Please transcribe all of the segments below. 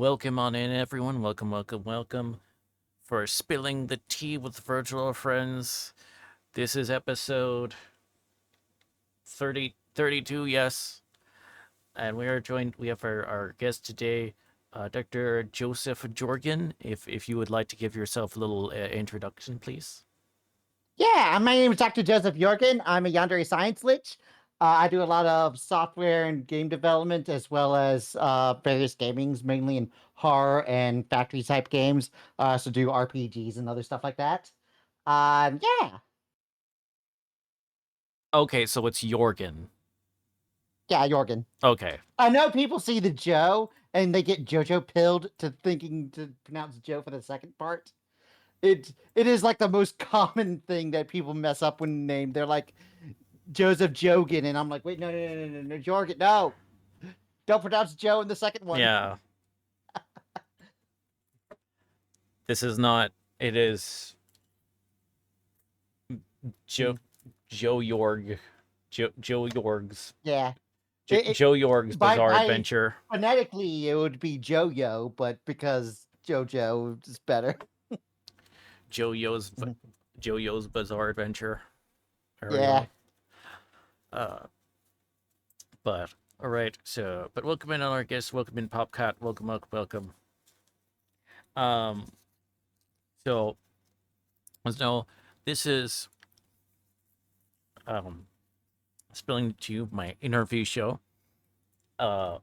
Welcome on in, everyone. Welcome, welcome, welcome for Spilling the Tea with Virgil and Friends. This is episode 32, yes. And we have our guest today, Dr. Joseph Jorgen. If you would like to give yourself a little introduction, please. Yeah, my name is Dr. Joseph Jorgen. I'm a yandere science lich. I do a lot of software and game development as well as various gamings, mainly in horror and factory type games. I also do RPGs and other stuff like that. Yeah, Okay, so it's Jorgen. yeah, Jorgen. Okay. I know people see the Joe and they get Jojo pilled to thinking to pronounce Joe for the second part. It is like the most common thing that people mess up when named. They're like, Joseph Jogan, and I'm like, wait, no, Jorgen, no, don't pronounce Joe in the second one. Yeah. This is not. It is Joe Joe Jorg. Joe Jorg's Yeah, Joe Jorg's Bizarre by Adventure. phonetically it would be Jojo, but because JoJo is better. Jojo's Mhm. Jojo's Bizarre Adventure. There we Yeah. go. Uh, but all right. So, but welcome in, all our guests. Welcome in, Popcat. Welcome, welcome, welcome. Um. So, so this is um spilling to you my interview show. Uh,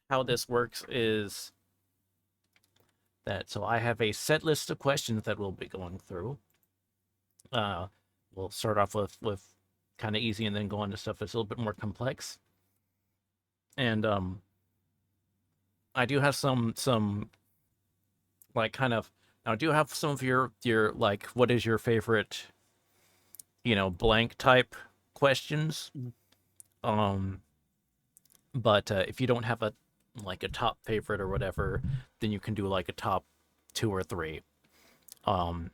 how this works is that I have a set list of questions that we'll be going through. Uh, we'll start off with kind of easy and then go on to stuff that's a little bit more complex. And I do have some like kind of I do have some of your like what is your favorite blank type questions. Mhm. Um, but if you don't have a like a top favorite or whatever, then you can do like a top two or three. Um,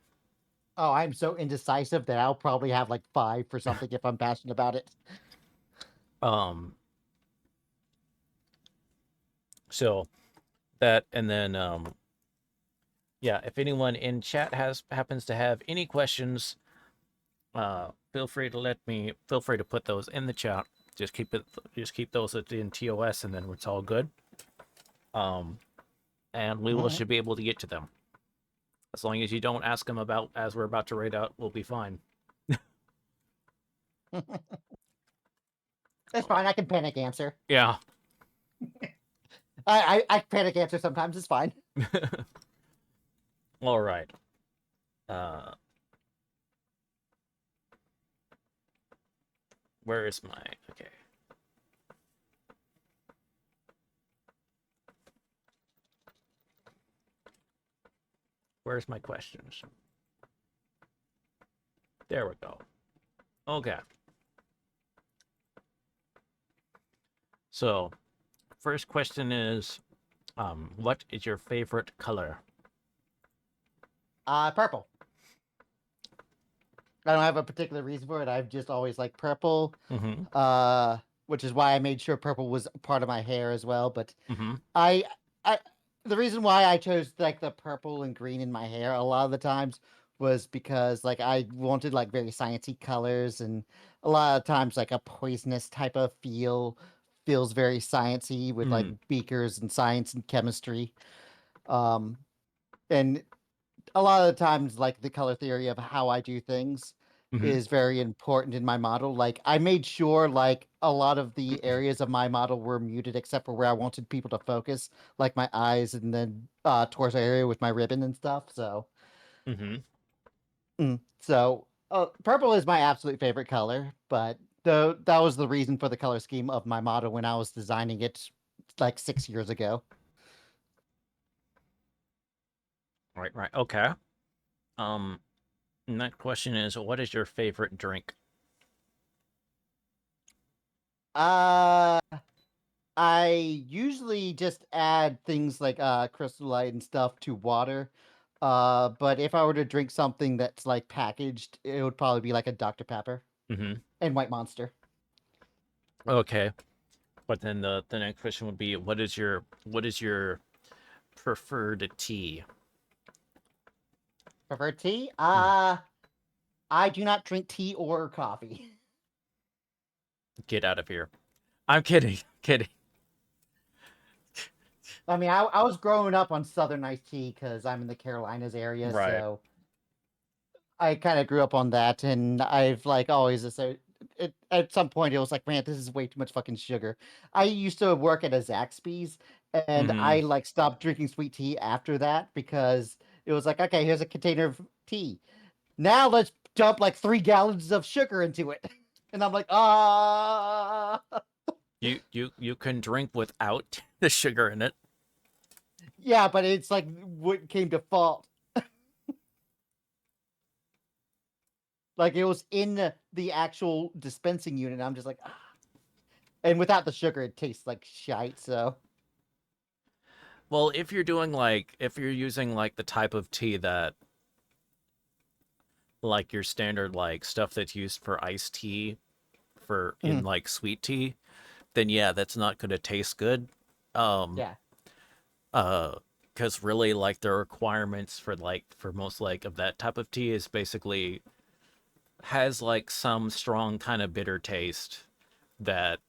Oh, I'm so indecisive that I'll probably have like five for something if I'm passionate about it. um, so that and then yeah, if anyone in chat happens to have any questions, feel free to put those in the chat. Just keep those in TOS, and then it's all good. Um, and we will Mhm. should be able to get to them as long as you don't ask them about as we're about to read out. We'll be fine. It's fine. I can panic answer. Yeah. I panic answer sometimes. It's fine. All right. Uh, where is my okay? Where's my questions? There we go. Okay. So, first question is, what is your favorite color? Purple. I don't have a particular reason for it. I've just always liked purple. Mm-hmm. Uh, which is why I made sure purple was part of my hair as well. But Mm-hmm. I, I, the reason why I chose like the purple and green in my hair a lot of the times was because like I wanted like very sciencey colors, and a lot of times like a poisonous type of feels very sciencey with like Mm. beakers and science and chemistry. Um, and a lot of the times like the color theory of how I do things Mm-hmm. is very important in my model. Like I made sure like a lot of the areas of my model were muted except for where I wanted people to focus, like my eyes and then torso area with my ribbon and stuff. So Mm-hmm. purple is my absolute favorite color, but though that was the reason for the color scheme of my model when I was designing it like 6 years ago. Right. Right. Okay. Um. Next question is, what is your favorite drink? Uh I usually just add things like Crystal Light and stuff to water. But if I were to drink something that's like packaged, it would probably be like a Dr. Pepper Mm-hmm. and White Monster. Okay. But then the next question would be, what is your preferred tea? Prefer tea? Hmm. I do not drink tea or coffee. Get out of here. I'm kidding. Kidding. I mean, I was growing up on Southern iced tea because I'm in the Carolinas area, Right. so I kind of grew up on that, and I've like always so at some point it was like, man, this is way too much fucking sugar. I used to work at a Zaxby's, and Mm-hmm. I like stopped drinking sweet tea after that because it was like, okay, here's a container of tea. Now let's dump like 3 gallons of sugar into it, and I'm like, ah, You can drink without the sugar in it. yeah, but it's like what came to fault. Like it was in the actual dispensing unit. I'm just like, ah. And without the sugar, it tastes like shite. So. Well, if you're doing like if you're using like the type of tea that like your standard like stuff that's used for iced tea for in Mhm. like sweet tea, then yeah, that's not going to taste good. Um Yeah. uh cuz really like the requirements for like for most like of that type of tea is basically has like some strong kind of bitter taste that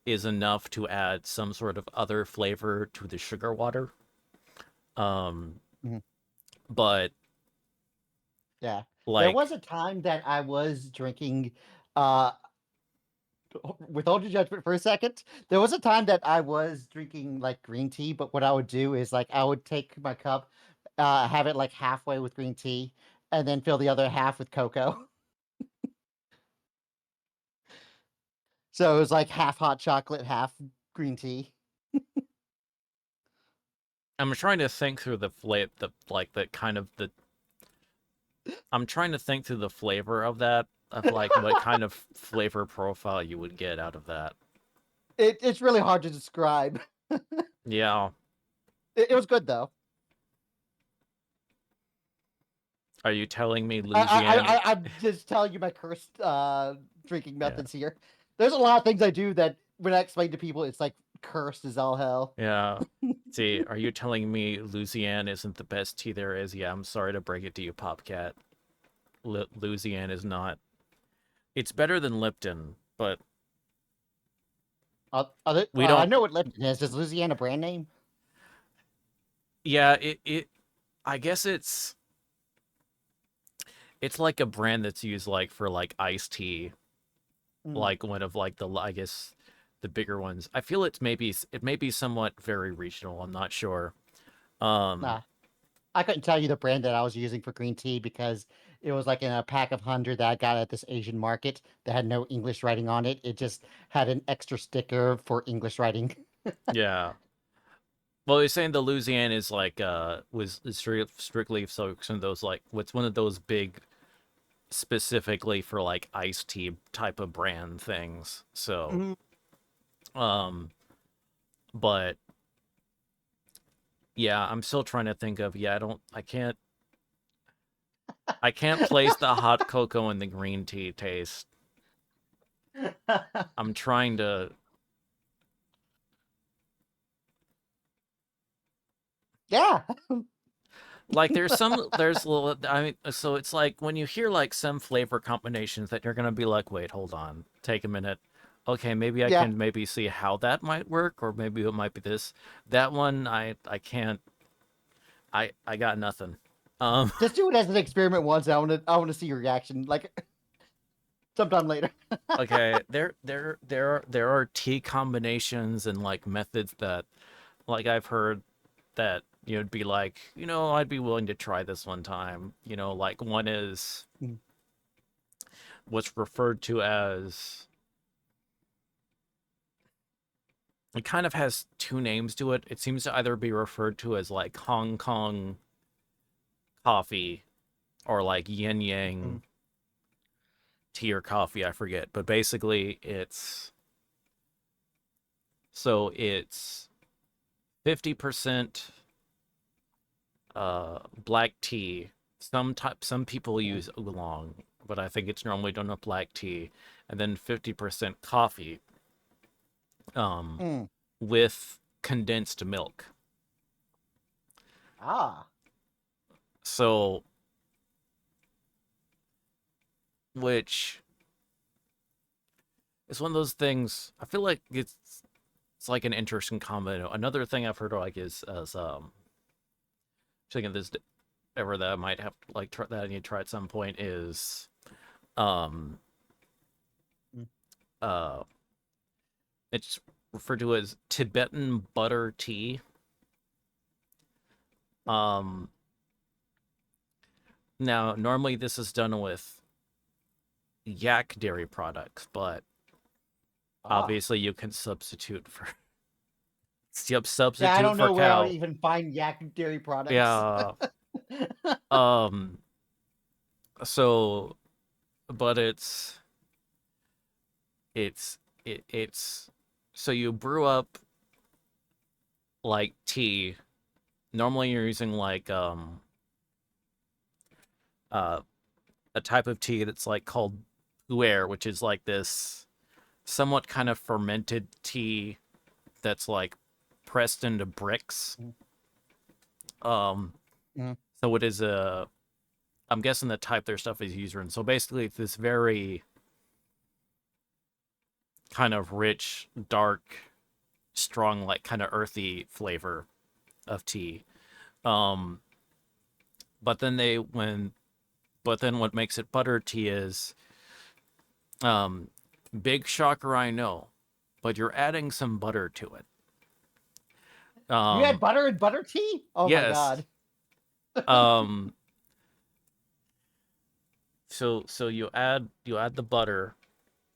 is enough to add some sort of other flavor to the sugar water. Um Mhm. but Yeah. There like was a time that I was drinking, uh, withhold your judgment for a second. There was a time that I was drinking like green tea, but what I would do is like I would take my cup, have it like halfway with green tea, and then fill the other half with cocoa. So it was like half hot chocolate, half green tea. I'm trying to think through the like the kind of the I'm trying to think through the flavor of that of like what kind of flavor profile you would get out of that. It's really hard to describe. Yeah. It was good though. Are you telling me Louisiana? I'm just telling you my cursed drinking Yeah. methods here. There's a lot of things I do that when I explain to people, it's like cursed as all hell. Yeah. See, are you telling me Louisiana isn't the best tea there is? Yeah, I'm sorry to break it to you, Popcat. Louisiana is not. It's better than Lipton, but we I don't. know what Lipton is. Is Louisiana a brand name? Yeah, it. I guess it's like a brand that's used like for like iced tea, Mm, like one of like the I guess the bigger ones. I feel it may be somewhat very regional. I'm not sure. Um, nah, I couldn't tell you the brand that I was using for green tea because it was like in a pack of 100 that I got at this Asian market that had no English writing on it. It just had an extra sticker for English writing. yeah. Well, you're saying the Louisiana is like was is strictly so some of those like what's one of those big specifically for like iced tea type of brand things. So, Mhm. um, but yeah, I'm still trying to think of yeah, I can't place the hot cocoa and the green tea taste. I'm trying to Yeah. like there's little I mean so it's like when you hear like some flavor combinations that you're gonna be like, wait, hold on, take a minute. Okay, maybe I Yeah. can maybe see how that might work, or maybe it might be this. That one I can't I got nothing. Um Just do it as an experiment once. I want to see your reaction. Like sometime later. okay, there are tea combinations and like methods that like I've heard that you'd be like, I'd be willing to try this one time. Like one is Mm, what's referred to as it kind of has two names to it. It seems to either be referred to as like Hong Kong coffee or like yin mm, yang tea or coffee, I forget. But basically it's 50% black tea. Some people mm, use oolong, but I think it's normally done with black tea, and then 50% coffee um mm. with condensed milk. Ah. So, which is one of those things. I feel like it's like an interesting combo. Another thing I've heard like is thinking this ever that I might have like that I need to try at some point is um Mm. uh it's referred to as Tibetan butter tea. Um Now normally this is done with yak dairy products, but Ah. obviously you can Yeah, I substitute don't for know where I would cow. even find yak dairy products. Yeah. Um so but it's it's so you brew up like tea. Normally you're using like uh a type of tea that's like called pu'er, which is like this somewhat kind of fermented tea that's like pressed into bricks. Mm, Um, mm, so it is a. I'm guessing the type their stuff is user, and so basically it's this very kind of rich, dark, strong, like kind of earthy flavor of tea. Um, but then they when but then what makes it butter tea is um, big shocker, I know, but you're adding some butter to it. You had Um, butter and butter tea? Oh my yes. god. Um, so you add the butter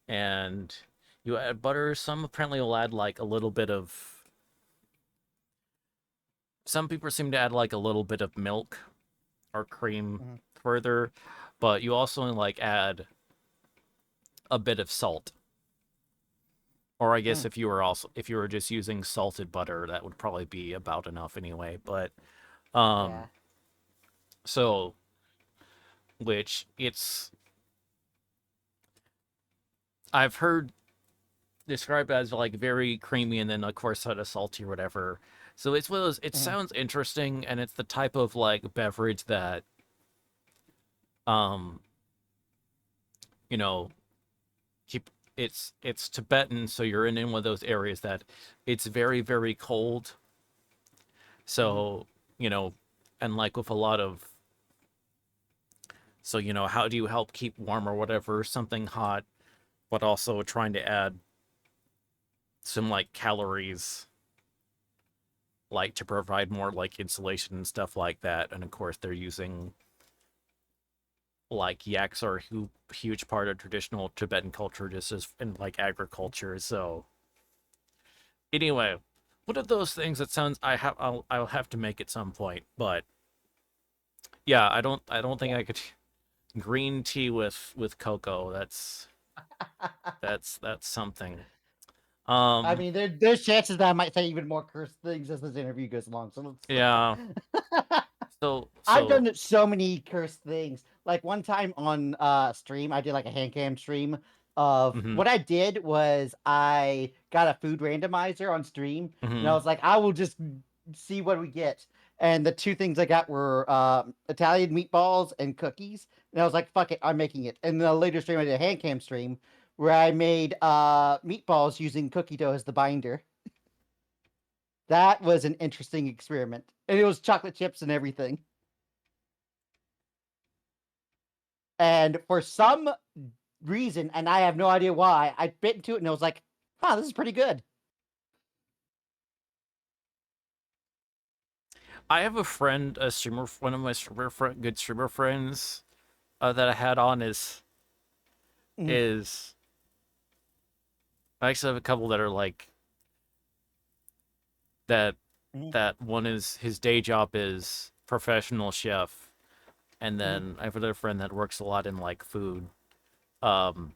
and you add butter. Some apparently will add like a little bit of. Some people seem to add like a little bit of milk or cream Mhm, further, but you also like add a bit of salt. Or I guess mm, if you were just using salted butter, that would probably be about enough anyway. But um, yeah. so which I've heard described as like very creamy and then of course sort of salty or whatever. So it's one of those. It Mhm, sounds interesting, and it's the type of like beverage that um you know keep it's Tibetan, so you're in one of those areas that it's very very cold. mhm, So you know, and like with a lot of how do you help keep warm or whatever something hot, but also trying to add some like calories like to provide more like insulation and stuff like that. And of course, they're using like yaks are a huge part of traditional Tibetan culture, just as in like agriculture. So anyway, one of those things that sounds I'll have to make at some point. But yeah, I don't think yeah. I could green tea with cocoa. That's something. I Um, mean, there's chances that I might say even more cursed things as this interview goes along. So yeah. let's. So I've so done so many cursed things. Like one time on stream, I did like a hand cam stream of mhm what I did was I got a food randomizer on stream, and I mhm was like, I will just see what we get. And the two things I got were Italian meatballs and cookies. And I was like, fuck it, I'm making it. And the later stream I did a hand cam stream where I made meatballs using cookie dough as the binder. That was an interesting experiment. And it was chocolate chips and everything. And for some reason, and I have no idea why, I bit into it and I was like, huh, this is pretty good. I have a friend, a streamer, one of my good streamer friends that I had on Mm, is I actually have a couple that are like that. mm, That one is his day job is professional chef, and mm. then I have another friend that works a lot in like food. Um,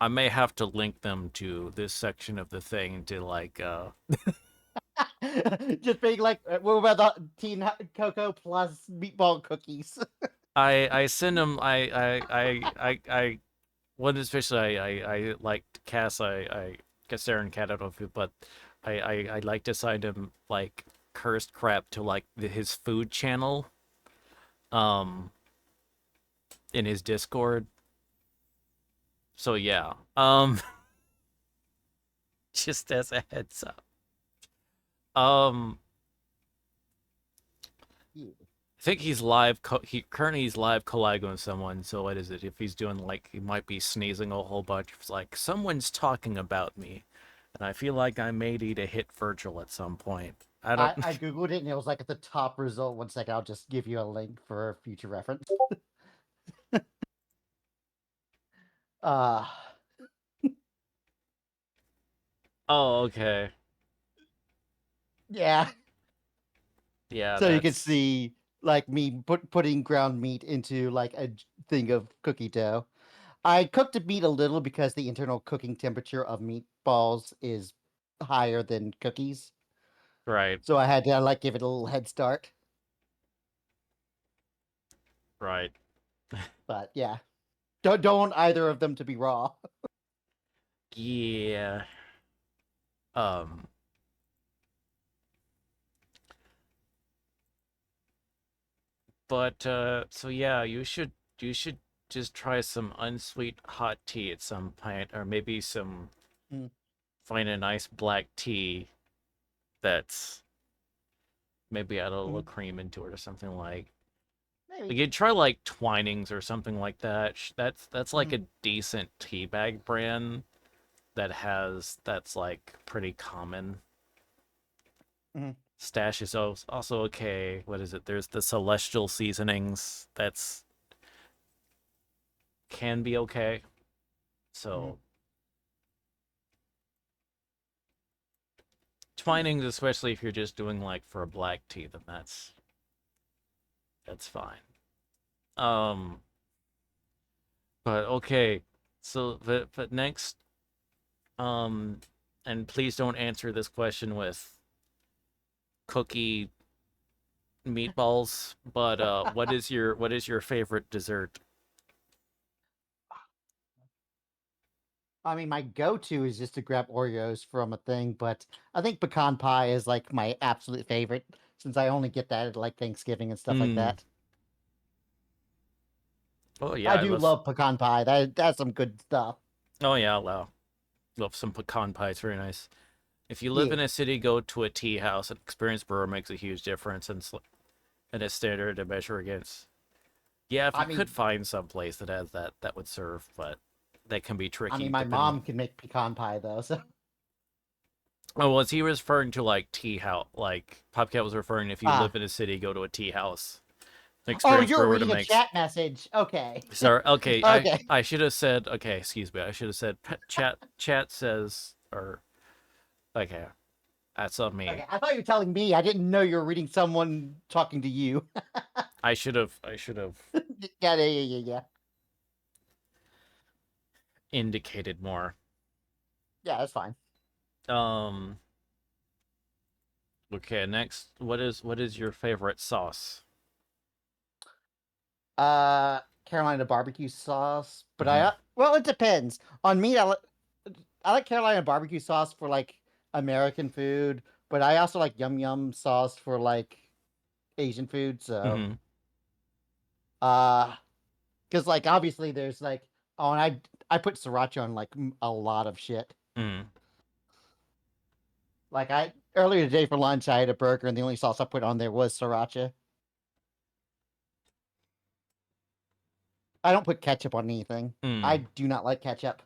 I may have to link them to this section of the thing to like. Just being like, what about the tea and cocoa plus meatball cookies? I send them. I one especially I like Cass. I guess they're in Canada, but I like to send him like cursed crap to like his food channel um in his Discord. So yeah, just as a heads up. Um, Yeah. I think he's live. He currently he's live collabing with someone. So what is it? If he's doing like he might be sneezing a whole bunch. It's like someone's talking about me, and I feel like I may need to hit Virgil at some point. I don't. I googled it and it was like at the top result. One second, I'll just give you a link for future reference. Uh Oh, okay. yeah. Yeah, So you can that's see like me putting ground meat into like a thing of cookie dough. I cooked the meat a little because the internal cooking temperature of meatballs is higher than cookies. right. So I had to like give it a little head start. Right. But yeah. Don't want either of them to be raw. Yeah. Um. But so yeah, you should just try some unsweet hot tea at some point, or maybe some Mm, find a nice black tea that's maybe add a little mhm. cream into it or something like Maybe. you try like Twinings or something like that. That's like Mhm, a decent tea bag brand that's like pretty common. mhm, Stash is also okay. What is it? There's the celestial seasonings that's can be okay. mhm. So Twinings, especially if you're just doing like for a black tea, then that's fine. Um, but okay. So but next, um, and please don't answer this question with cookie meatballs. But what is your favorite dessert? I mean, my go-to is just to grab Oreos from a thing, but I think pecan pie is like my absolute favorite since I only get that at like Thanksgiving and stuff like Hmm. that. Oh yeah, I I do love. love pecan pie. That's some good stuff. Oh yeah, wow. Love some pecan pie. It's very nice. If you live Yeah. in a city, go to a tea house. An experienced brewer makes a huge difference, and a standard to measure against. Yeah, if I you could mean, find some place that has that, that would serve, but that can be I tricky mean, my depending. mom can make pecan pie though, so Oh, was he referring to like tea house? Like Popcat was referring if you ah. live in a city, go to a tea house. An Oh, experienced you're brewer to reading a makes. chat message. Okay. Sorry, okay, I Okay. I should have said okay. Excuse me, I should have said chat says or okay. That's on me. Okay. I thought you were telling me. I didn't know you were reading someone talking to you. I should have Yeah, yeah, yeah, yeah, yeah. indicated more. Yeah, that's fine. Um. Okay. Next, what is your favorite sauce? Carolina barbecue sauce, but Mm-hmm. well, it depends. On me, I like Carolina barbecue sauce for like American food, but I also like yum yum sauce for like Asian food. So, Mm-hmm. uh, because like obviously there's like oh, and I put sriracha on like a lot of shit. Mm. Like I earlier today for lunch, I had a burger, and the only sauce I put on there was sriracha. I don't put ketchup on anything. I Mm. do not like ketchup.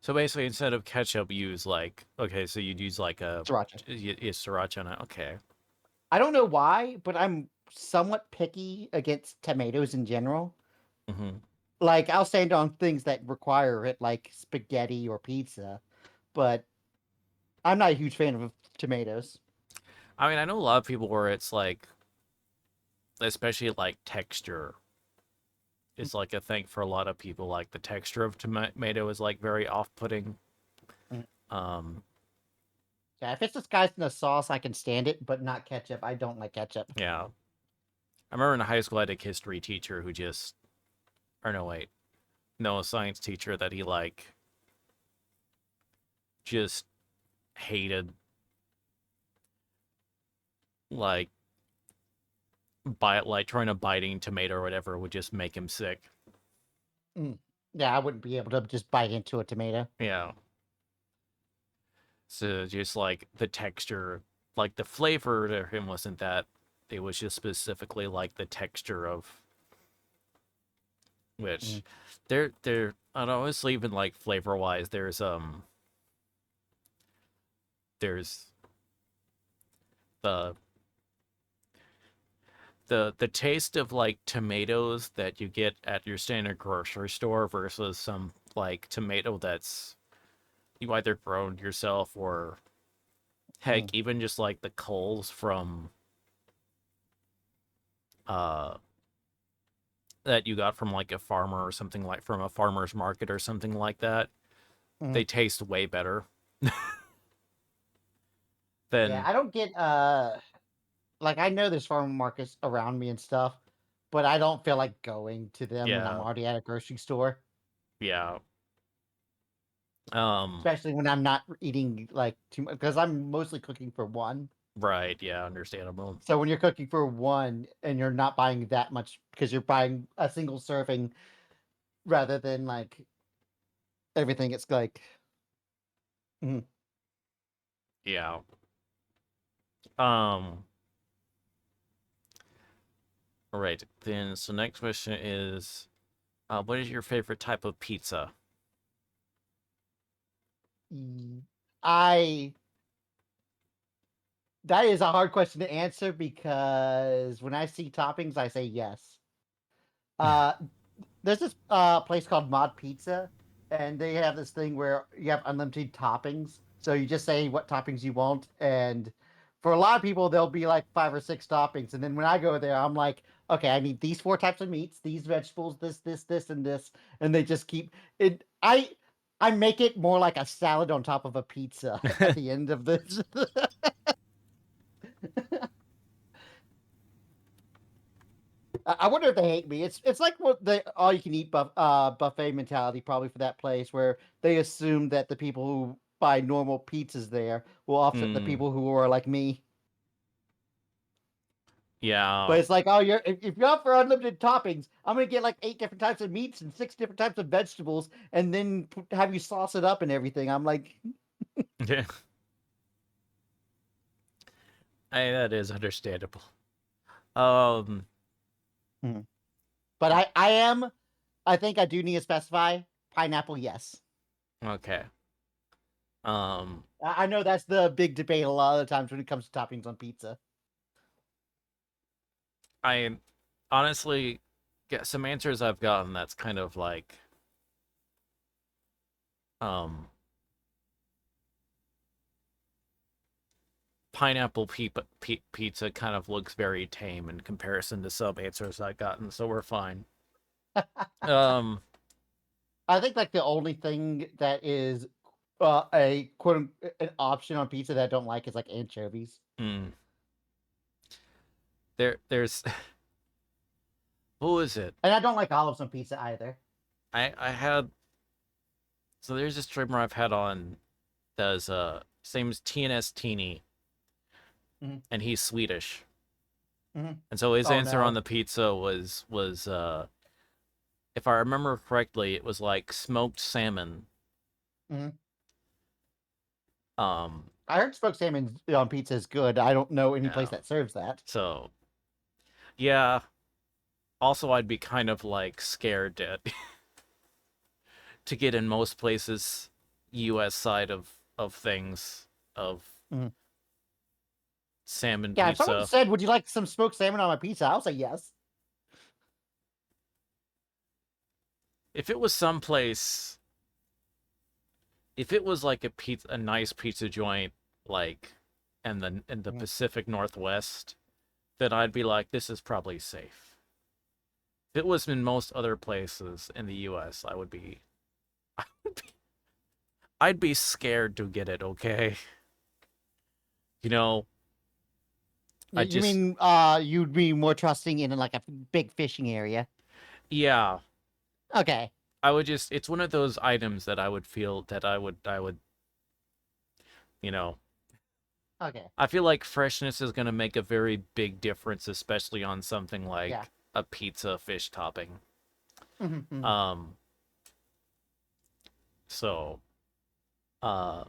So basically, instead of ketchup, use like okay. So you'd use like a Sriracha. sriracha on it. Okay. I don't know why, but I'm somewhat picky against tomatoes in general. Mm-hmm. Like I'll stand on things that require it, like spaghetti or pizza, but I'm not a huge fan of tomatoes. I mean, I know a lot of people where it's like, especially like texture is like a thing for a lot of people. Like the texture of tomato is like very off-putting. Mm. Um, Yeah, if it's disguised in a sauce, I can stand it, but not ketchup. I don't like ketchup. yeah. I remember in high school I had a history teacher who just, or no, wait, no, a science teacher that he like. just hated like like trying to biting tomato or whatever would just make him sick. Mm. Yeah, I wouldn't be able to just bite into a tomato. Yeah. So just like the texture, like the flavor to him wasn't that. It was just specifically like the texture of which Mm. they're and honestly even like flavor wise, there's the the taste of like tomatoes that you get at your standard grocery store versus some like tomato that's you either grown yourself or heck Mm. even just like the culls from uh that you got from like a farmer or something like from a farmer's market or something like that, Mm. they taste way better Yeah, than I don't get like I know there's farmer markets around me and stuff, but I don't feel like going to them when I'm yeah, already at a grocery store, yeah. Um especially when I'm not eating like too much because I'm mostly cooking for one. right, yeah, understandable. So when you're cooking for one and you're not buying that much because you're buying a single serving rather than like everything, it's like mhm. Yeah. Um all right. Then so next question is what is your favorite type of pizza? I that is a hard question to answer because when I see toppings, I say yes. Uh, there's this place called Mod Pizza, and they have this thing where you have unlimited toppings. So you just say what toppings you want, and for a lot of people, there'll be like 5 or 6 toppings. And then when I go there, I'm like, okay, I need these 4 types of meats, these vegetables, this, and this, and they just keep it. I make it more like a salad on top of a pizza at the end of this. I wonder if they hate me. It's like what the all you can eat buffet mentality probably for that place where they assume that the people who buy normal pizzas there will offset the Hmm. people who are like me. Yeah. But it's like, oh, if you offer unlimited toppings, I'm gonna get like 8 different types of meats and 6 different types of vegetables, and then have you sauce it up and everything. I'm like, Yeah. That is understandable. Um hmm. But I am. I think I do need to specify pineapple. Yes, okay. Um I know that's the big debate a lot of the times when it comes to toppings on pizza. I honestly get some answers I've gotten that's kind of like um pineapple pizza kind of looks very tame in comparison to some answers I've gotten, so we're fine. Um, I think like the only thing that is a an option on pizza that I don't like is like anchovies, hmm, there's what was it? and I don't like olives on pizza either. I had so there's a streamer I've had on that's his name's TNS Teeny Mm-hmm. and he's Swedish. Mm-hmm. And so his Oh answer on no. the pizza was if I remember correctly, it was like smoked salmon. Mm-hmm. Um I heard smoked salmon on pizza is good. I don't know any place yeah. that serves that. So yeah. Also I'd be kind of like scared to get in most places US side of things of Mm-hmm. salmon Yeah, if someone pizza. said, "Would you like some smoked salmon on my pizza?" I'll say yes. If it was someplace if it was like a nice pizza joint like in the Mm-hmm. Pacific Northwest, then I'd be like, this is probably safe. If it was in most other places in the US, I'd be scared to get it, okay? You know, I You just mean you'd be more trusting in like a big fishing area? yeah, Okay. I would just it's one of those items that I would feel that I would You know, Okay. I feel like freshness is going to make a very big difference, especially on something Yeah. like a pizza fish topping. Mhm. Um, so, uh,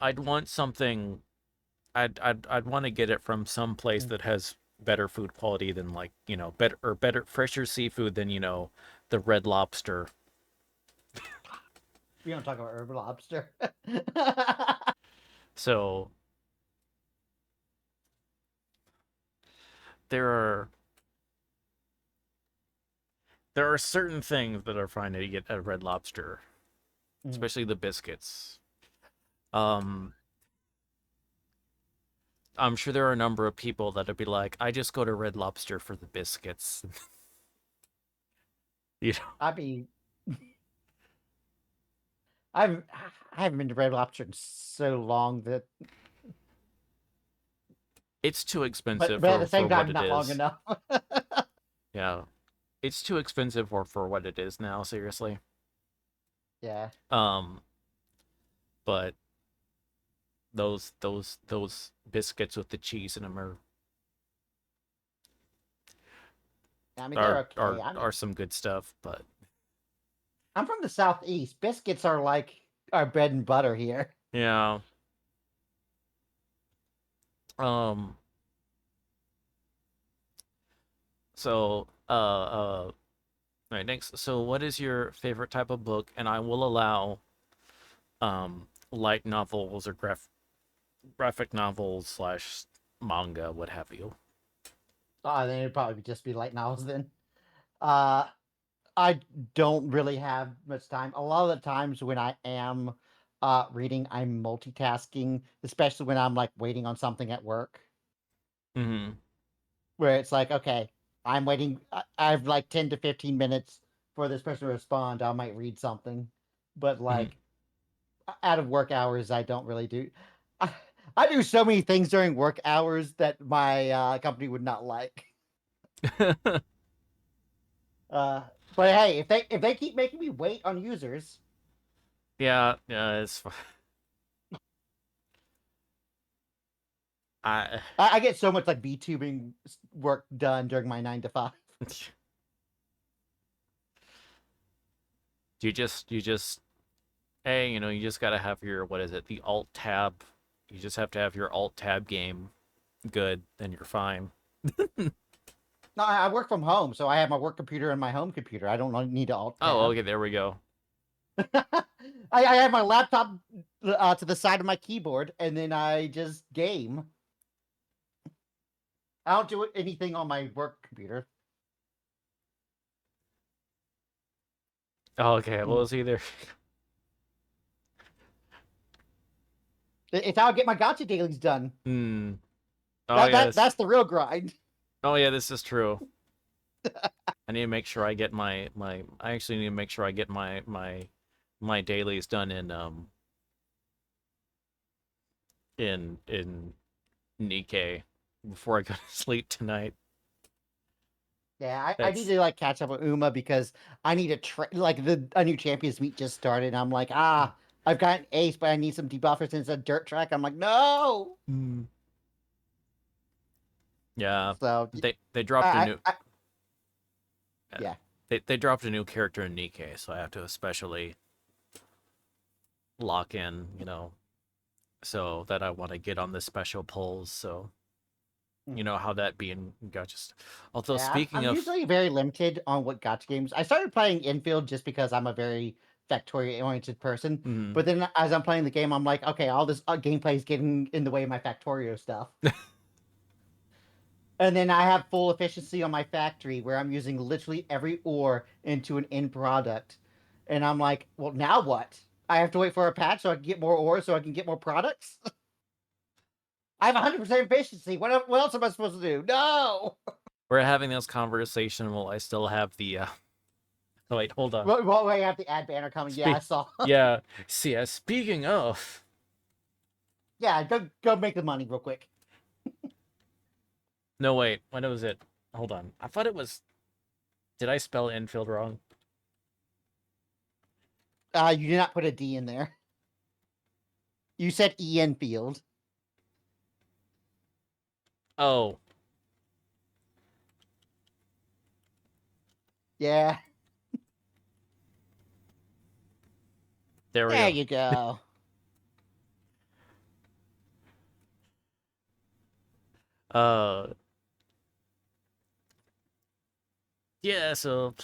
I'd want something. I'd want to get it from some place Mm. that has better food quality than like better fresher seafood than the Red Lobster. We don't talk about herb lobster. So there are there are certain things that are fine to get at Red Lobster, Mm. especially the biscuits. Um, I'm sure there are a number of people that'd be like, I just go to Red Lobster for the biscuits. you know, I mean, I've I haven't been to Red Lobster in so long that, it's too but expensive but at the for same what time, it not long is. enough. Yeah, it's too expensive for what it is now. Seriously. Yeah. Um, but those biscuits with the cheese in them I mean, they're are okay. are are some good stuff. But I'm from the southeast. Biscuits are like our bread and butter here. yeah, um, so all right, next. So what is your favorite type of book? And I will allow light novels or graphic novels slash manga, what have you. Then it'd probably just be light novels then. Uh, I don't really have much time. A lot of the times when I am reading, I'm multitasking, especially when I'm like waiting on something at work, Mm-hmm. where it's like, okay, I'm waiting. I have like 10 to 15 minutes for this person to respond. I might read something, but like out of work hours, I don't really do. I, I do so many things during work hours that my company would not like. Mm-hmm. Uh, but hey, if they keep making me wait on users, Yeah, yeah, I I get so much like B-tubing work done during my 9 to 5. you just hey, you just gotta have your what is it, the alt tab. You just have to have your alt tab game good, then you're fine. No, I work from home, so I have my work computer and my home computer. I don't need to alt Oh, tab. okay, there we go. I have my laptop to the side of my keyboard, and then I just game. I don't do anything on my work computer. Oh, okay, well Mm. it's either It's how I get my gotcha dailies done. hmm. Oh That that yes. that's the real grind. Oh yeah, this is true. I need to make sure I get my I actually need to make sure I get my dailies done in Nikkei before I go to sleep tonight. Yeah, I need That's to like catch up with Uma because I need like the a new champions meet just started. And I'm like, I've got an ace, but I need some debuffers since it's a dirt track. I'm like, no. mm. Yeah. So They dropped a I, new I yeah, yeah. they dropped a new character in Nikkei, so I have to especially lock in, so that I want to get on the special polls. So you Mhm. know how that being gotcha. Although Yeah, speaking I'm of, usually very limited on what gotcha games. I started playing infield just because I'm a very factorial oriented person. mm, But then as I'm playing the game, I'm like, okay, all this gameplay is getting in the way of my factorio stuff. And then I have full efficiency on my factory where I'm using literally every ore into an end product. And I'm like, well, now what? I have to wait for a patch so I can get more ore so I can get more products? I have 100% efficiency. What else am I supposed to do? No! we're having this conversation while I still have the. Oh wait, hold on. Well, I have the ad banner coming. Yeah, I Speak. saw. Yeah. See, speaking of. Yeah, go make the money real quick. No wait, when was it? Hold on. I thought it was. Did I spell infield wrong? You did not put a D in there. You said Ian Field. Oh, Yeah, there we there go. you go. Uh, yeah. So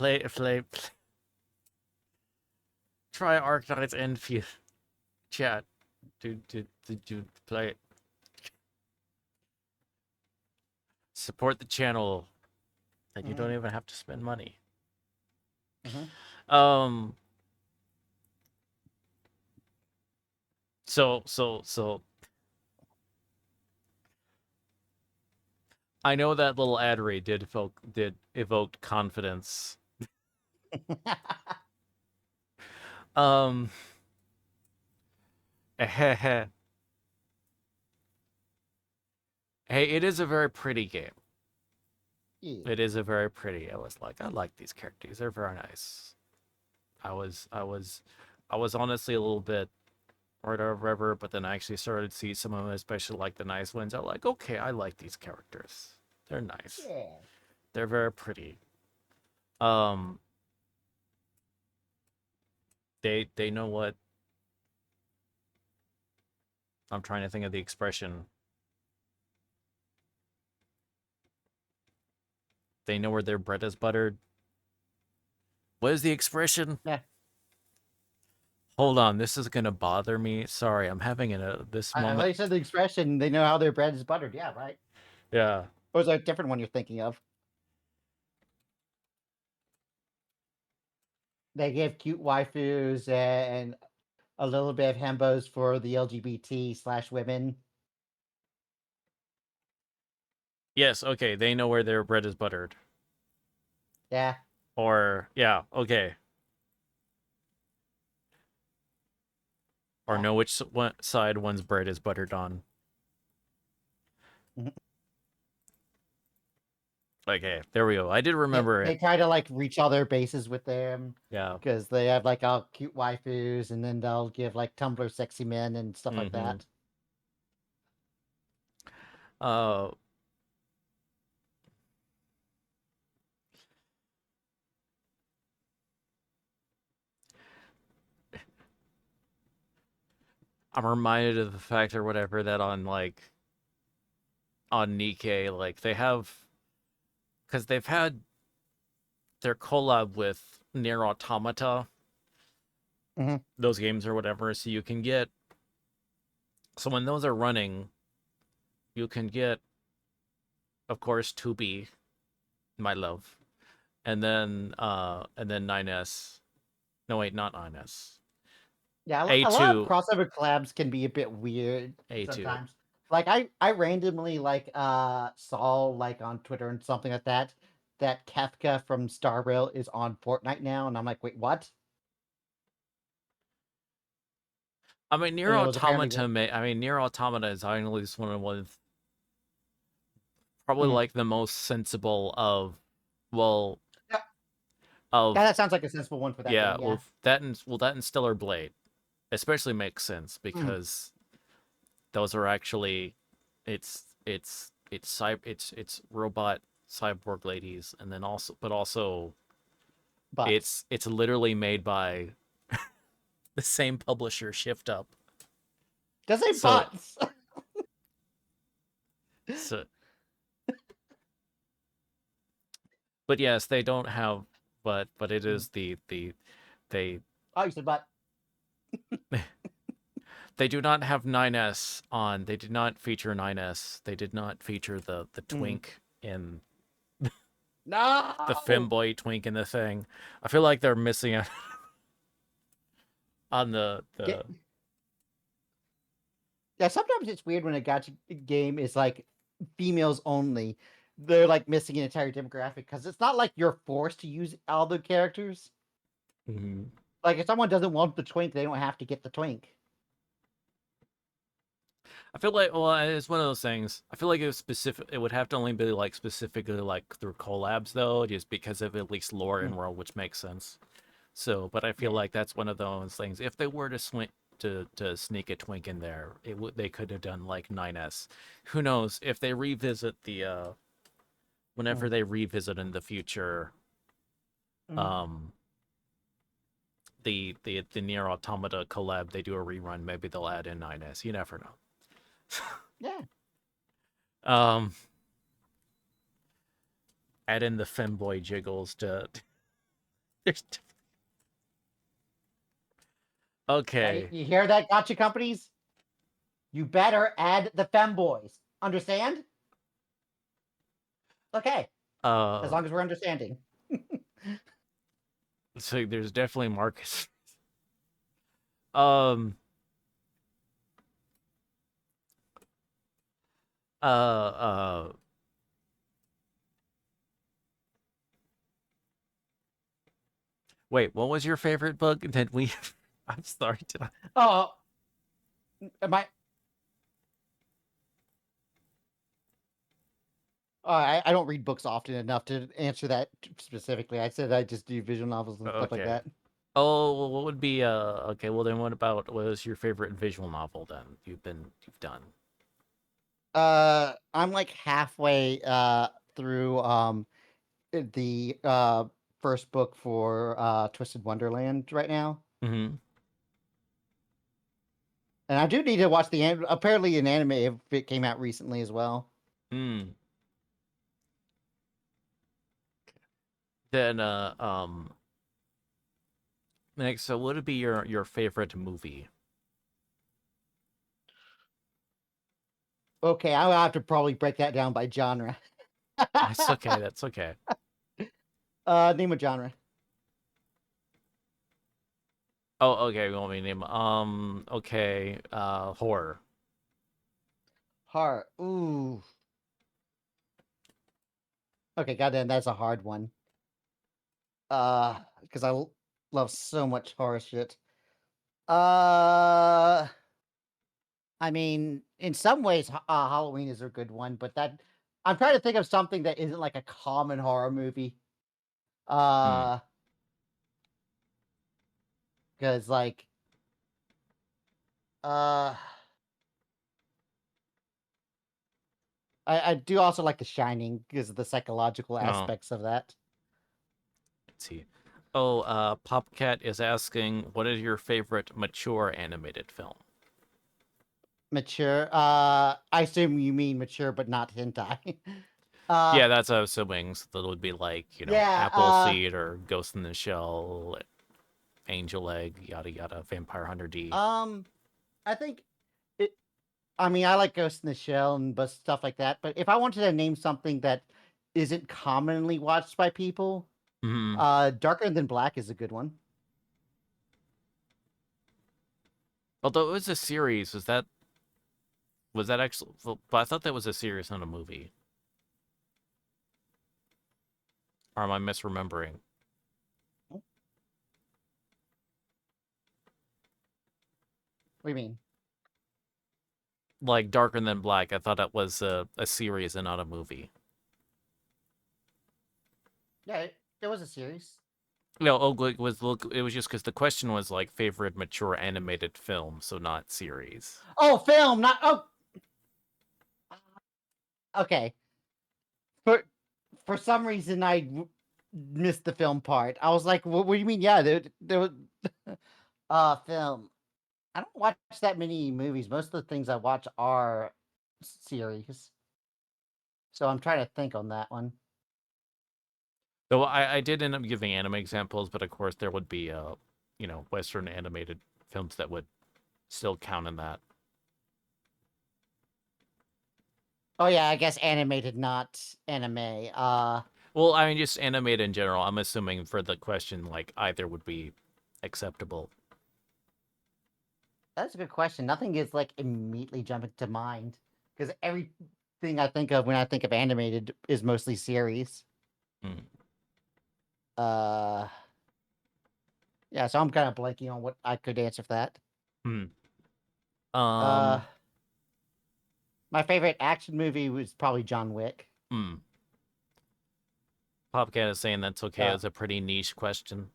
try Arknight's Enfield chat. To play it. Support the channel, and you don't Hmm. even have to spend money. Hmm. Um. So I know that little ad read did evoke confidence. Um. Hey, it is a very pretty game. Yeah. It is a very pretty. I like these characters. They're very nice. I was honestly a little bit worried or whatever, but then I actually started to see some of them, especially like the nice ones. I'm like, okay, I like these characters. They're nice. Yeah. They're very pretty. Um, they know what I'm trying to think of the expression. They know where their bread is buttered. What is the expression? Yeah. Hold on, this is gonna bother me. Sorry, I'm having this I moment. thought you said the expression, they know how their bread is buttered. Yeah, right. Yeah. Or is there a different one you're thinking of? They give cute waifus and a little bit of hembos for the LGBT/women. Yes. Okay. They know where their bread is buttered. Yeah. Or yeah. Okay. Or Yeah. know which side one's bread is buttered on. Mhm. Okay. There we go. I did Yeah, remember they it. try to like reach all their bases with them Yeah. because they have like all cute waifus, and then they'll give like Tumblr sexy men and stuff like Mm-hmm. that. Uh, I'm reminded of the fact or whatever that on Nikkei, like they have because they've had their collab with Near Automata, Hmm. those games or whatever, so you can get so when those are running, you can get, of course, 2B, my love, and then 9S. No wait, not 9S. Yeah, a lot of A2, crossover collabs can be a bit weird A2. sometimes. Like I randomly like saw like on Twitter and something like that Kefka from Star Rail is on Fortnite now, and I'm like, wait, what? I mean, Near And it was apparently Automata. I mean, Near Automata is I know is one of probably mm. like the most sensible of, well, Yeah, of that sounds like a sensible one for that yeah, game. Yeah. that and Stellar Blade especially makes sense Mm. because those are actually it's robot cyborg ladies, and then also but also Butts. it's literally made by the same publisher, Shift Up. Does say So butts. so but yes, they don't have, but it Mm. is they Oh, you said butt. they do not have 9S on. They did not feature 9S. They did not feature the Mm. twink in the No. femboy twink in the thing. I feel like they're missing out on Yeah, the yeah, sometimes it's weird when a gacha game is like females only. They're like missing an entire demographic because it's not like you're forced to use all the characters. Mhm. Like if someone doesn't want the twink, they don't have to get the twink. I feel like, well, it's one of those things. I feel like it was specific. It would have to only be like specifically like through collabs though, just because of at least lore Mm. and world, which makes sense. So, but I feel Yeah. like that's one of those things. If they were to to sneak a twink in there, they could have done like 9S. Who knows if they revisit the whenever Mm. they revisit in the future, Mhm. um, the Near Automata collab, they do a rerun. Maybe they'll add in 9S. You never know. Yeah. Um, add in the femboy jiggles to. There's Yeah. okay. You hear that, gotcha companies? You better add the femboys. Understand? Okay. As Uh, long as we're understanding. so there's definitely Marcus. Um, uh, wait, what was your favorite book? Did we? I'm sorry. Did I? Oh, am I? I don't read books often enough to answer that specifically. I said I just do visual novels and stuff like Okay. that. Oh, well, what would be okay, well then what was your favorite visual novel then you've done? I'm like halfway through the first book for Twisted Wonderland right now, Mm-hmm. and I do need to watch apparently an anime if it came out recently as well. Hmm. Then next, so what would be your favorite movie? Okay, I'll have to probably break that down by genre. That's okay, that's okay. Name a genre. Oh, okay, we want me to name okay, horror. Horror. Ooh. Okay, goddamn, that's a hard one. Because love so much horror shit. Uh, I mean, in some ways, Halloween is a good one, but that I'm trying to think of something that isn't like a common horror movie. Hmm. Uh, because like, uh, I do also like The Shining because of the psychological Oh, aspects of that. let's see. Oh, Popcat is asking, what is your favorite mature animated film? Mature. I assume you mean mature, but not hentai. uh, Yeah, that's what I was assuming. So that would be like, yeah. Appleseed or Ghost in the Shell, Angel Egg, yada yada, Vampire Hunter D. Um, I think it. I mean, I like Ghost in the Shell and but stuff like that. But if I wanted to name something that isn't commonly watched by people, Hmm. Darker Than Black is a good one. Although it was a series, was that actually? Well, but I thought that was a series, not a movie. Or am I misremembering? What do you mean? Like Darker Than Black, I thought it was a series and not a movie. Yeah, it was a series. No, oh, it was just because the question was like favorite mature animated film, so not series. Oh, film, not okay. For for some reason, missed the film part. I was like, what do you mean? Yeah, there was film. I don't watch that many movies. Most of the things I watch are series. So I'm trying to think on that one. Though I did end up giving anime examples, but of course there would be Western animated films that would still count in that. Oh yeah, I guess animated, not anime. Well, I mean just animated in general. I'm assuming for the question like either would be acceptable. That's a good question. Nothing is like immediately jumping to mind because everything I think of when I think of animated is mostly series. Hmm. Uh, yeah, so I'm kind of blanking on what I could answer for that. Hmm. Uh, Um. my favorite action movie was probably John Wick. Hmm. Popcat is saying that's okay. Uh, It's a pretty niche question.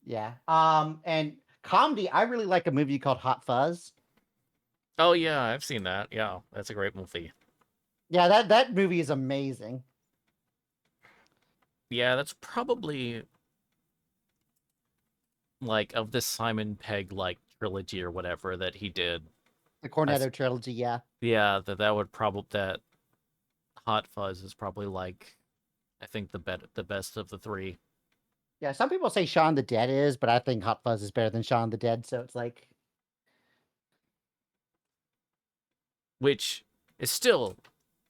Yeah. And comedy, I really like a movie called Hot Fuzz. Oh yeah, I've seen that. Yeah, that's a great movie. Yeah, that movie is amazing. Yeah, that's probably like of this Simon Pegg like trilogy or whatever that he did. The I s- Cornetto trilogy, yeah. yeah, that would probably that Hot Fuzz is probably like I think the best of the three, Yeah, some people say Shaun the Dead is, but I think Hot Fuzz is better than Shaun the Dead, so it's like which is still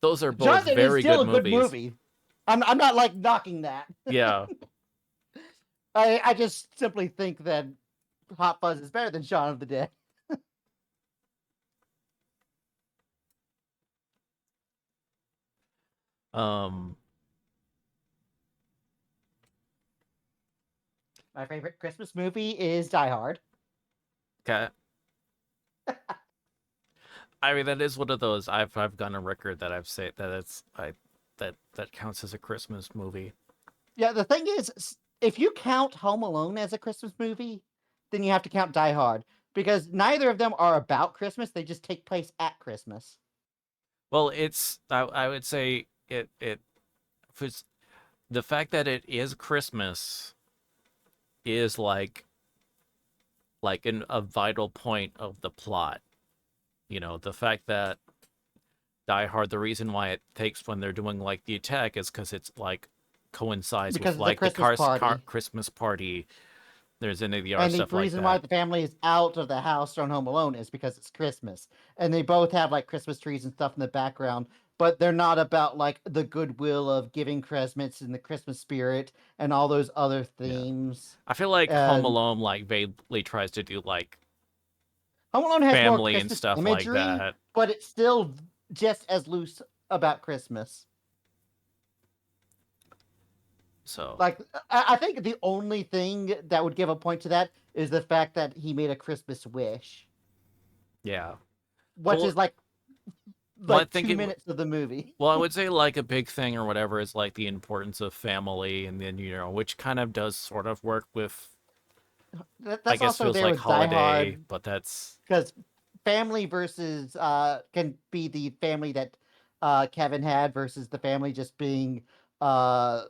those are both Shaun the Dead is very still good a good movies. movie. I'm not like knocking that. Yeah. I just simply think that Hot Fuzz is better than Shaun of the Dead. Um. My favorite Christmas movie is Die Hard. Okay. I mean, that is one of those. I've gone on record that I've said that it's I that counts as a Christmas movie. Yeah, the thing is, if you count Home Alone as a Christmas movie, then you have to count Die Hard because neither of them are about Christmas. They just take place at Christmas. Well, I would say it was the fact that it is Christmas is a vital point of the plot. You know, the fact that Die Hard, the reason why it takes when they're doing like the attack is because it's like coincides with Because it's a like the Christmas car party. Christmas party. There's NAVR And the stuff like reason why that. the family is out of the house on Home Alone is because it's Christmas. And they both have like Christmas trees and stuff in the background, but they're not about like the goodwill of giving Christmas and the Christmas spirit and all those other Yeah, themes. I feel like Home And Alone like vaguely tries to do like Home Alone has more family and Christmas stuff like imagery, that. but it's still just as loose about Christmas. So Like, I think the only thing that would give a point to that is the fact that he made a Christmas wish, yeah. which Well, is like well, I like think 2 minutes of the movie. well, I would say like a big thing or whatever is like the importance of family, and then which kind of does sort of work with I That's guess also feels there like with Die holiday, Hard but that's because family versus can be the family that Kevin had versus the family just being uh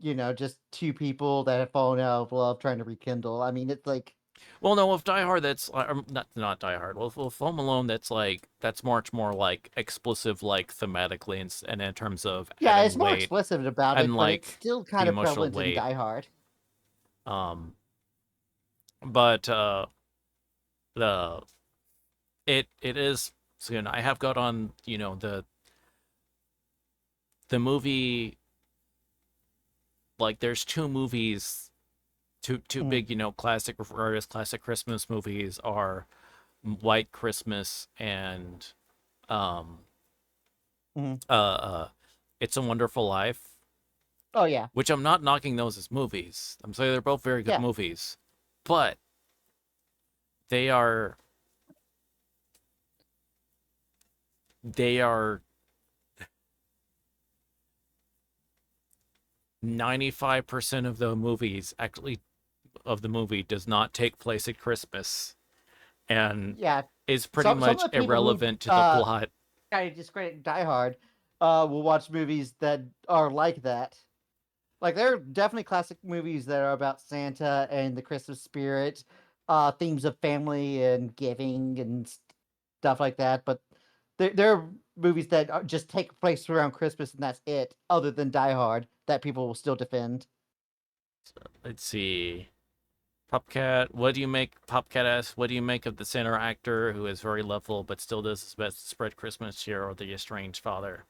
just two people that have fallen out of love trying to rekindle. I mean, it's like well, no, with Die Hard, that's not Die Hard. Well, with Home Alone, that's much more like explicit, like thematically, and in terms of yeah, adding it's more weight explicit about and it, but it's like still the kind of emotional prevalent in weight. Die Hard. Um, but the it is soon. I have got on the movie like there's two movies, two Mhm, big classic various classic Christmas movies are White Christmas and um mhm. It's a Wonderful Life, Oh yeah, which I'm not knocking those as movies. I'm saying they're both very good yeah, movies, but they are they are 95% of the movies actually of the movie does not take place at Christmas and yeah. is pretty Some much of the people who irrelevant to the plot. kind of discredit Die Hard will watch movies that are like that. Like there are definitely classic movies that are about Santa and the Christmas spirit, themes of family and giving and stuff like that. But there are movies that just take place around Christmas and that's it, other than Die Hard, that people will still defend. Let's see. Popcat, what do you make? Popcat asks, what do you make of the center actor who is very lovable but still does his best to spread Christmas cheer or the estranged father?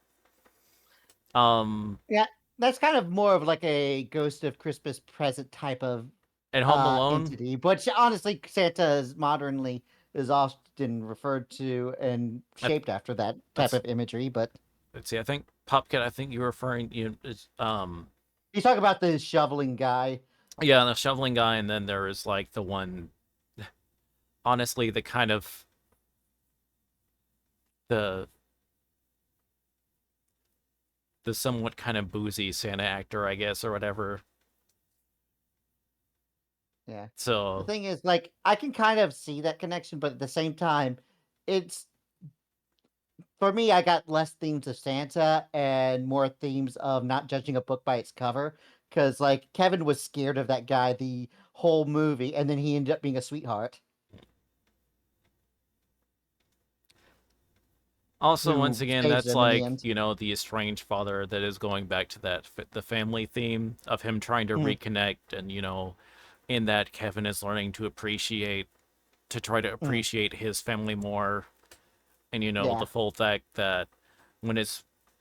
Um, Yeah, that's kind of more of like a Ghost of Christmas Present type of at Home Alone, entity. But honestly, Santa is modernly is often referred to and I, shaped after that type let's of imagery. But let's see. I think Popcat. I think you're referring is you talk about the shoveling guy. yeah, the shoveling guy, and then there is like the one. Honestly, the kind of the the somewhat kind of boozy Santa actor, I guess, or whatever. Yeah. The So thing is, like, I can kind of see that connection, but at the same time, it's for me, I got less themes of Santa and more themes of not judging a book by its cover. Because, like, Kevin was scared of that guy the whole movie, and then he ended up being a sweetheart also, once who again, saves that's him in the like, end. the estranged father that is going back to the family theme of him trying to Mhm, reconnect, and in that Kevin is learning to try to mhm. appreciate his family more, and Yeah, the full fact that when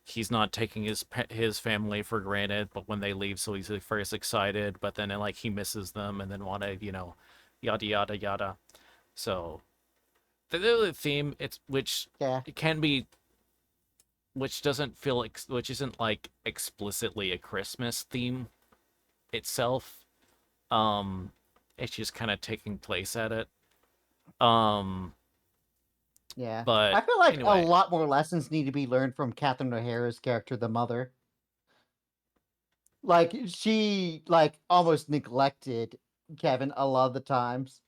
he's not taking his family for granted, but when they leave, so he's like, first excited, but then like he misses them, and then want to yada yada yada. So the theme, it's which yeah. it can be, which doesn't feel which isn't like explicitly a Christmas theme itself. Um, it's just kind of taking place at it. Um, Yeah. but I feel like a anyway, lot more lessons need to be learned from Catherine O'Hara's character, the mother. Like, she, like, almost neglected Kevin a lot of the times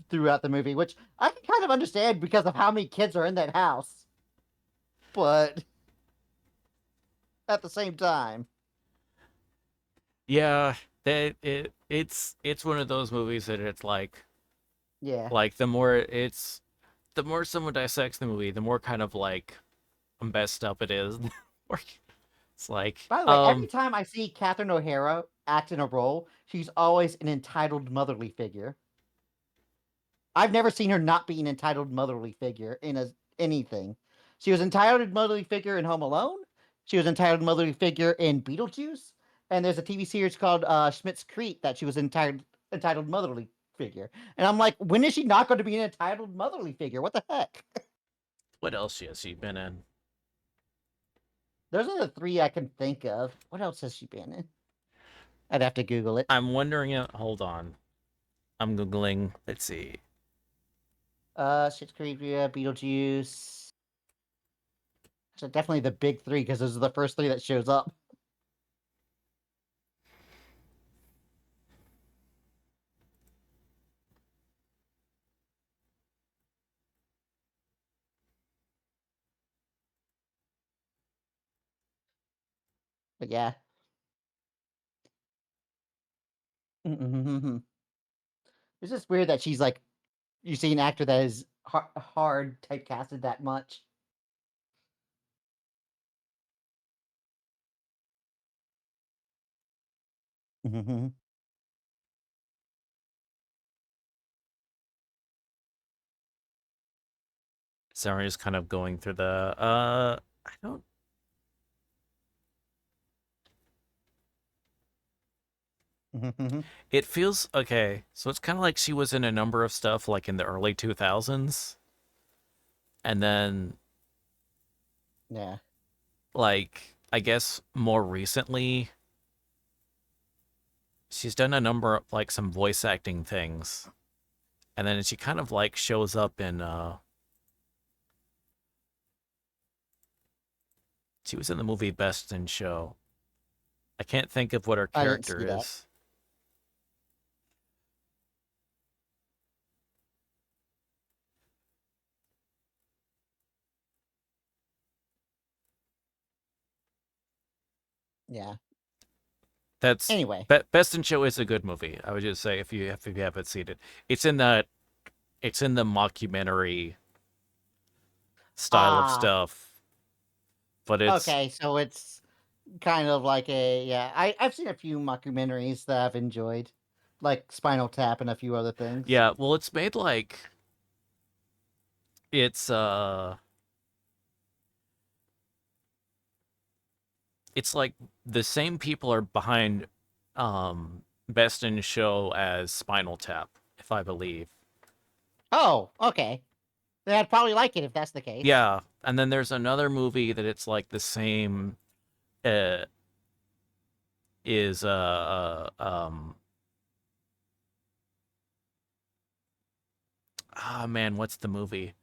throughout the movie, which I can kind of understand because of how many kids are in that house. But at the same time, yeah, it's one of those movies that it's yeah. the more someone dissects the movie, the more kind of like messed up it is. It's like, By the way, every time I see Catherine O'Hara act in a role, she's always an entitled motherly figure. I've never seen her not be an entitled motherly figure in anything. She was entitled motherly figure in Home Alone. She was entitled motherly figure in Beetlejuice, and there's a TV series called Schmidt's Creek that she was entitled motherly figure. And I'm like, when is she not going to be an entitled motherly figure? What the heck? what else has she been in? Those are the three I can think of. What else has she been in? I'd have to Google it. I'm wondering. Hold on, I'm googling. Let's see. Schmidt's Creek, yeah, Beetlejuice. So definitely the big three because those are the first three that shows up. But yeah. It's just weird that she's like you see an actor that is hard typecasted that much. Mhm. Sorry, just kind of going through the. I don't. Mhm. It feels okay. So it's kind of like she was in a number of stuff like in the early 2000s, and then Yeah. like I guess more recently she's done a number of like some voice acting things, and then she kind of like shows up in she was in the movie Best in Show. I can't think of what her I didn't character see that. is. Yeah. That's Anyway. Best in Show is a good movie. I would just say if you haven't seen it, it's in that it's in the mockumentary style of Ah, stuff, but it's okay, so it's kind of like a yeah. I've seen a few mockumentaries that I've enjoyed, like Spinal Tap and a few other things. yeah, well, it's made like it's it's like the same people are behind Best in Show as Spinal Tap, if I believe. Oh, okay. Then I'd probably like it if that's the case. Yeah, and then there's another movie that it's like the same uh is ah man, what's the movie?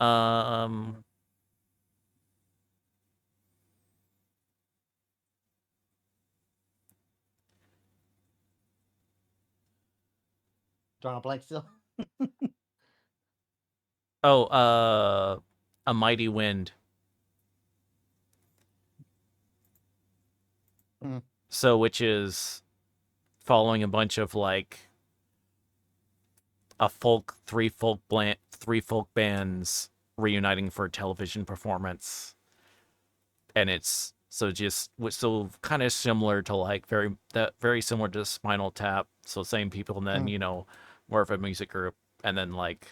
Um Drawing a blank still. Oh, A Mighty Wind. Mm, So, which is following a bunch of like three folk bands reuniting for a television performance, and it's so kind of similar to like very similar to Spinal Tap. So same people, and then mm, more of a music group, and then like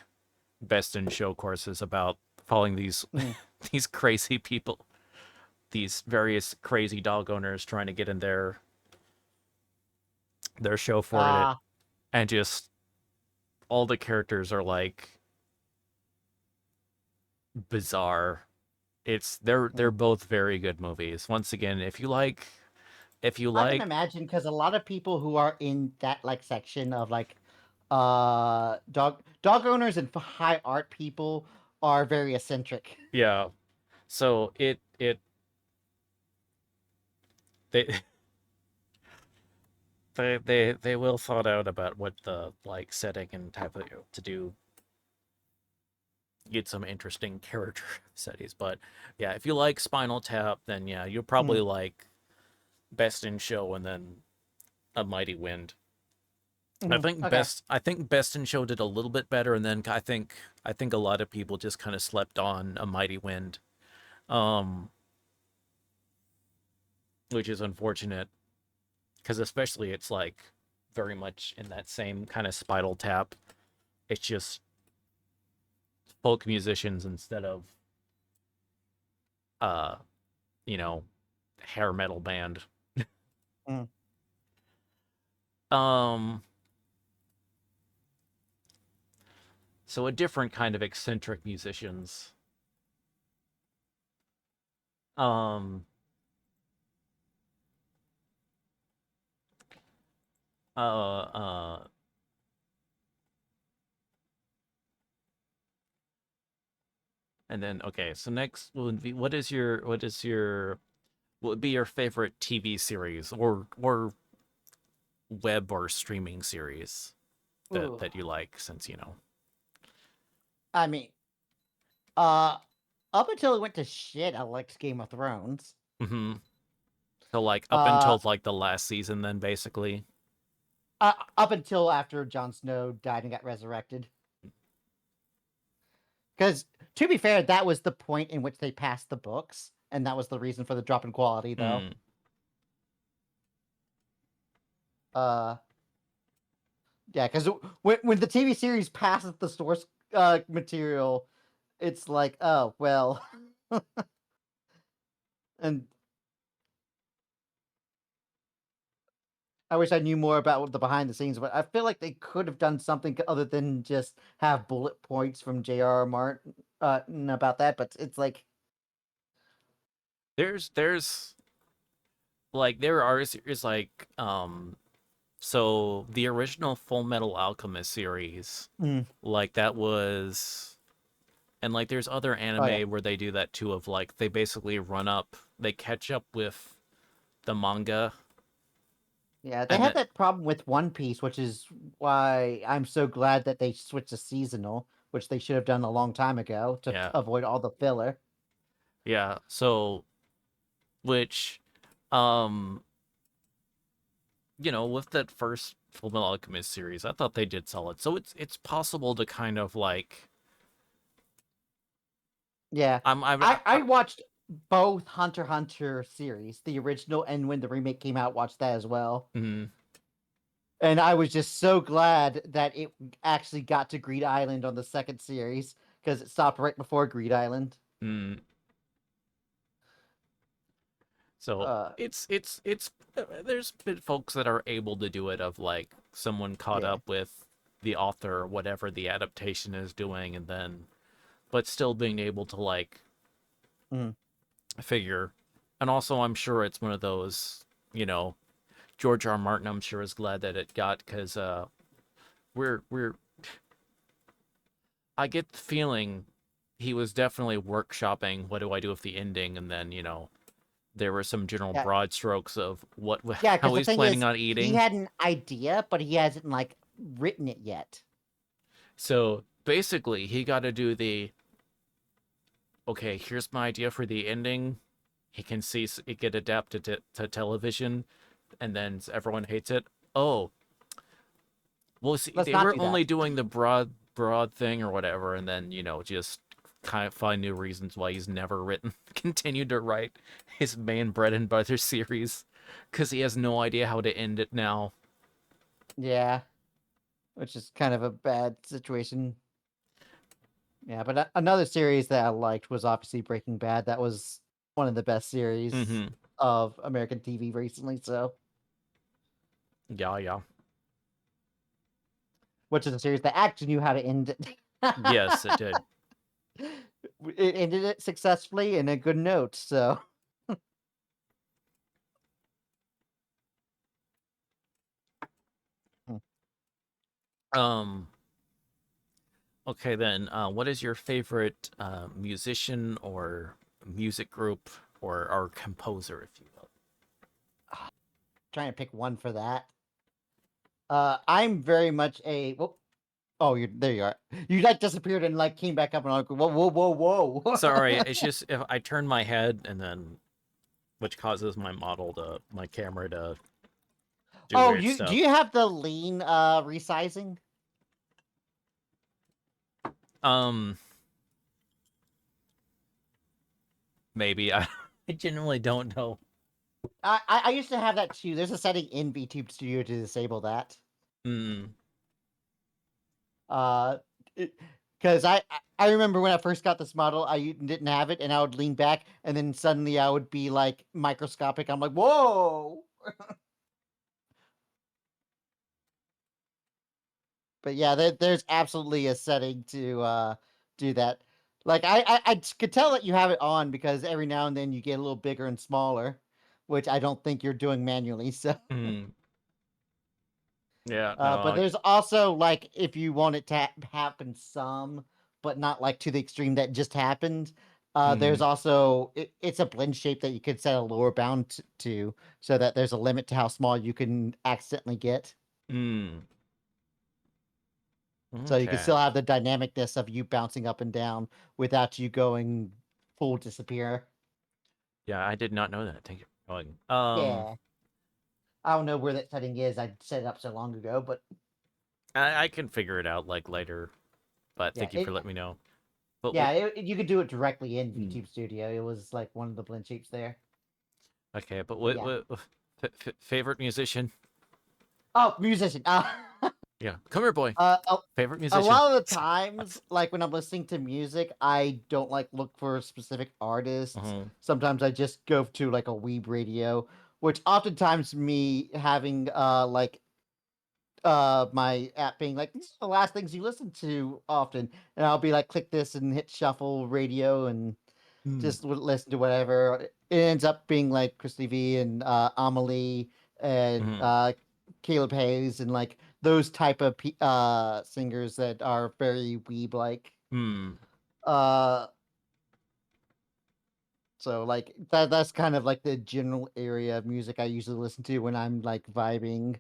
Best in Show courses about following these mm. these crazy people, these various crazy dog owners trying to get in their show for it, Ah, and just all the characters are like bizarre. They're mm. both very good movies. Once again, if you I can like imagine because a lot of people who are in that like section of like dog owners and high art people are very eccentric. yeah, so it they they will thought out about what the like setting and type of to do get some interesting character studies. But yeah, if you like Spinal Tap, then yeah, you'll probably Mm, like Best in Show and then A Mighty Wind. mhm. Okay. I think Best in Show did a little bit better, and then I think a lot of people just kind of slept on A Mighty Wind, um, which is unfortunate because especially it's like very much in that same kind of Spinal Tap. It's just folk musicians instead of uh you know hair metal band. Mm. Um, so a different kind of eccentric musicians. Um, uh, and then okay, so next would be what would be your favorite TV series or web or streaming series Ooh. that you like since you know. I mean, uh, up until it went to shit, I liked Game of Thrones. Mm-hmm. So like up Uh, until like the last season, then basically. up until after Jon Snow died and got resurrected. Because to be fair, that was the point in which they passed the books, and that was the reason for the drop in quality, though. Mm. Uh, yeah, because when the TV series passes the source material, it's like, oh well, and I wish I knew more about the behind the scenes, but I feel like they could have done something other than just have bullet points from J.R.R. Martin about that. But it's like, There's like there are is like so the original Full Metal Alchemist series, mm, like that was, and like there's other oh yeah, anime where they do that too, of like they basically they catch up with the manga, yeah, they and had then that problem with One Piece, which is why I'm so glad that they switched to seasonal, which they should have done a long time ago to yeah, avoid all the filler. yeah. So which, um, with that first Full Metal Alchemist series, I thought they did solid. So it's possible to kind of like Yeah, I'm I watched both Hunter x Hunter series, the original, and when the remake came out, watched that as well. mm, And I was just so glad that it actually got to Greed Island on the second series because it stopped right before Greed Island. mm. So Uh, it's there's been folks that are able to do it of like someone caught yeah. up with the author or whatever the adaptation is doing, and then but still being able to like Mm. figure. And also I'm sure it's one of those, you know, George R. R. Martin I'm sure is glad that it got, because we're I get the feeling he was definitely workshopping what do I do with the ending, and then there were some general Yeah, broad strokes of what yeah. how Because the he's thing planning is, on he eating. had an idea, but he hasn't like written it yet. So basically, he got to do the okay. Here's my idea for the ending. He can see it get adapted to television, and then everyone hates it. Oh, well, see, Let's they not were do only that. doing the broad thing or whatever, and then just kind of find new reasons why he's never written continued to write his main bread and butter series because he has no idea how to end it now. Yeah, which is kind of a bad situation. Yeah, but another series that I liked was obviously Breaking Bad. That was one of the best series Mm-hmm. of American TV recently. So, Yeah, yeah. which is a series that actually knew how to end it. Yes, it did. It ended it successfully in a good note. So, Um. Okay, then. What is your favorite musician or music group or composer, if you will? trying to pick one for that. I'm very much a well, oh, you're there. You are. You like disappeared and like came back up and I'm like, whoa, whoa, whoa, whoa. Sorry, it's just if I turn my head and then which causes my camera to do Oh, weird you do stuff. you have the lean resizing? Um, maybe I genuinely don't know. I used to have that too. There's a setting in VTube Studio to disable that. Hmm. Uh, because I remember when I first got this model, I didn't have it, and I would lean back, and then suddenly I would be like microscopic. I'm like, whoa! But yeah, there's absolutely a setting to do that. Like I could tell that you have it on because every now and then you get a little bigger and smaller, which I don't think you're doing manually. So, Hmm. Yeah. No. but there's also like if you want it to happen some, but not like to the extreme that just happened. There's Hmm. also it's a blend shape that you could set a lower bound to, so that there's a limit to how small you can accidentally get. Hmm. So you can Okay. still have the dynamicness of you bouncing up and down without you going full disappear. Yeah, I did not know that. Thank you for telling. Yeah. I don't know where that setting is. I set it up so long ago, but I can figure it out like later. But yeah, thank you for letting me know. But what? you could do it directly in Hmm. VTube Studio. It was like one of the blend shapes there. Okay, but But yeah. favorite musician? Oh, musician. Yeah, come here, boy. Uh, a, Favorite a musician. lot of the times, like when I'm listening to music, I don't like look for specific artists. Uh-huh. Sometimes I just go to like a weeb radio, which oftentimes me having my app being like these are the last things you listen to often, and I'll be like click this and hit shuffle radio and Hmm. just listen to whatever. It ends up being like Christy V and Amelie and Hmm. Caleb Hayes and like those type of singers that are very weeb like. Hmm. Uh, so like that's kind of like the general area of music I usually listen to when I'm like vibing.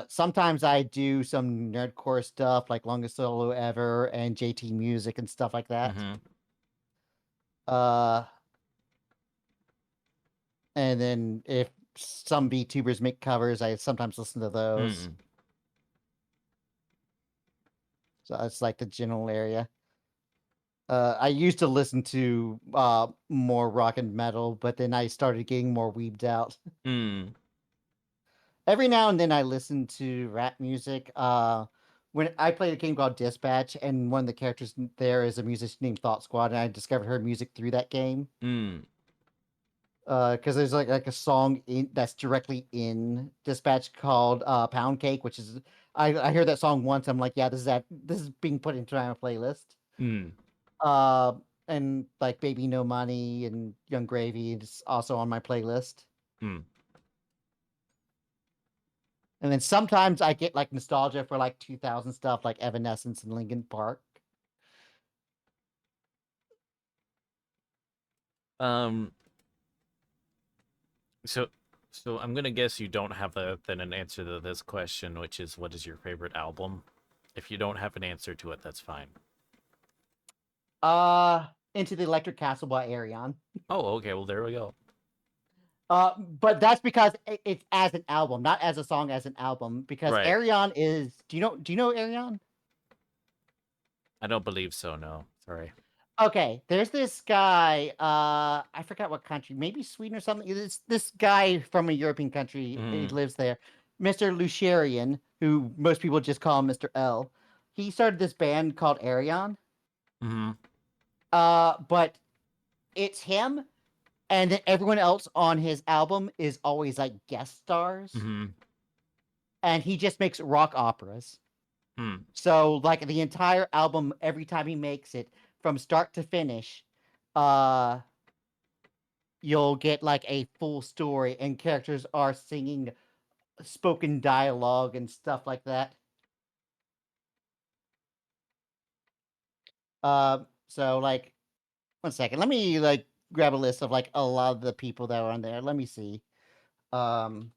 Sometimes I do some nerdcore stuff like Longest Solo Ever and JT Music and stuff like that. Hmm. Uh, and then if some VTubers make covers, I sometimes listen to those. Hmm. So it's like the general area. I used to listen to more rock and metal, but then I started getting more weebed out. Hmm. Every now and then I listen to rap music. When I played a game called Dispatch, and one of the characters there is a musician named Thought Squad, and I discovered her music through that game. Hmm. Because there's like a song that's directly in Dispatch called Pound Cake, which is I hear that song once. I'm like, yeah, this is being put into my playlist. Hmm. Uh, and like Baby No Money and Young Gravy is also on my playlist. Hmm. And then sometimes I get like nostalgia for like 2000 stuff like Evanescence and Linkin Park. Um. So So I'm gonna guess you don't have then an answer to this question, which is what is your favorite album? If you don't have an answer to it, that's fine. Into the Electric Castle by Arion. Oh, okay. Well, there we go. But that's because it's as an album, not as a song, as an album. Because Right. Arion is. Do you know Arion? I don't believe so. No. Sorry. Okay, there's this guy. I forgot what country, maybe Sweden or something. This guy from a European country. He Mm. lives there, Mr. Lucerian, who most people just call him Mr. L. He started this band called Arion. Hmm. But it's him, and then everyone else on his album is always like guest stars, Hmm. and he just makes rock operas. Hmm. So like the entire album, every time he makes it from start to finish, uh you'll get like a full story and characters are singing spoken dialogue and stuff like that. So like one second, let me like grab a list of like a lot of the people that are on there. Let me see. Um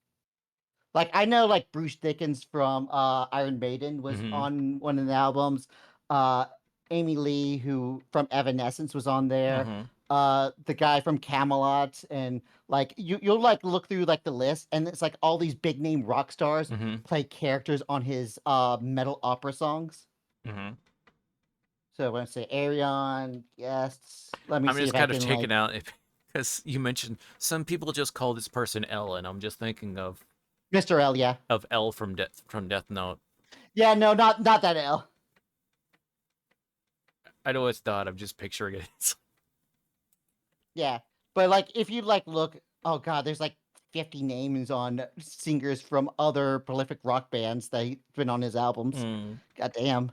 Like I know like Bruce Dickens from Iron Maiden was Hmm. on one of the albums. Uh Amy Lee, who from Evanescence, was on there. Hmm. The guy from Camelot, and like you'll like look through like the list, and it's like all these big name rock stars Hmm. play characters on his metal opera songs. Hmm. So when I say Arion, yes. Let me I'm see just if I kind of can taken like out because you mentioned some people just call this person L, and I'm just thinking Mr. L, yeah. of L from Death Note. Yeah, no, not that L. I'd always thought I'm just picturing it. Yeah. But like if you like look, oh god, there's like 50 names on singers from other prolific rock bands that have been on his albums. Mm. God damn.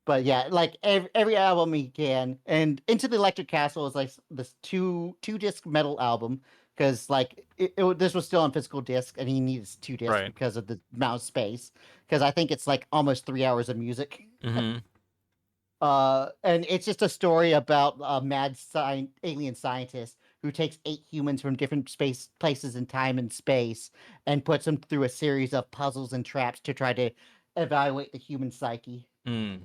But yeah, like every album he can, and Into the Electric Castle is like this two disc metal album because like this was still on physical disc and he needs two discs Right. because of the amount of space. Because I think it's like almost 3 hours of music. Hmm. And it's just a story about a mad alien scientist who takes 8 humans from different space places in time and space and puts them through a series of puzzles and traps to try to evaluate the human psyche. Mm.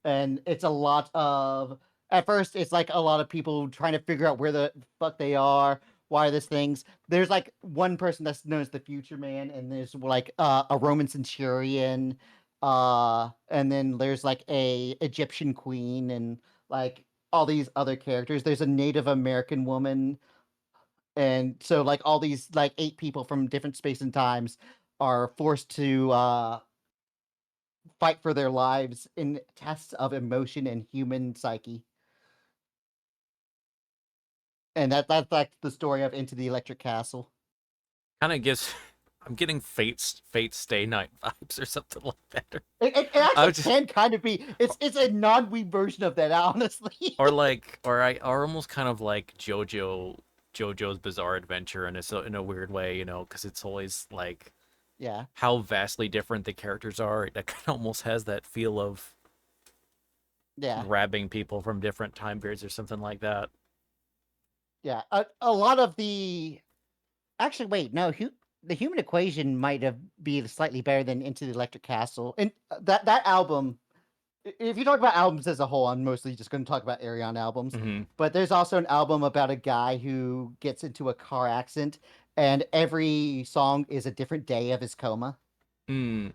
And it's a lot of at first it's like a lot of people trying to figure out where the fuck they are, why are these things. There's like one person that's known as the future man, and there's like a Roman centurion, and then there's like a Egyptian queen, and like all these other characters. There's a Native American woman, and so like all these like 8 people from different space and times are forced to fight for their lives in tests of emotion and human psyche. And that's like the story of Into the Electric Castle. Kind of gives. I'm getting Fate Stay Night vibes or something like that. It I actually was just can kind of be. It's a non-weeb version of that, honestly. or almost kind of like JoJo's Bizarre Adventure in a weird way, because it's always like Yeah, how vastly different the characters are. It kind of almost has that feel of yeah, grabbing people from different time periods or something like that. yeah. A lot of the actually, wait, no, the Human Equation might have be slightly better than Into the Electric Castle, and that album. If you talk about albums as a whole, I'm mostly just going to talk about Arion albums. Hmm. But there's also an album about a guy who gets into a car accident, and every song is a different day of his coma. Mm.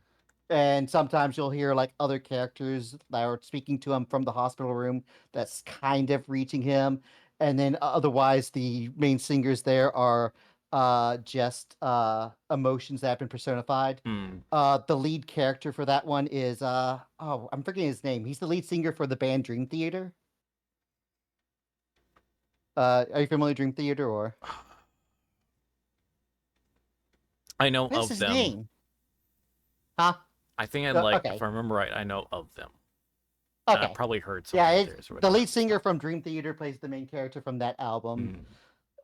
And sometimes you'll hear like other characters that are speaking to him from the hospital room that's kind of reaching him. And then otherwise, the main singers there are just emotions that have been personified. Mm. The lead character for that one is oh, I'm forgetting his name. He's the lead singer for the band Dream Theater. Are you familiar with Dream Theater or I know what is of his them. name? Huh? I think if Okay. I remember right, I know of them. And I Okay. probably heard Yeah, something of it's theirs or the whatever. lead singer from Dream Theater plays the main character from that album.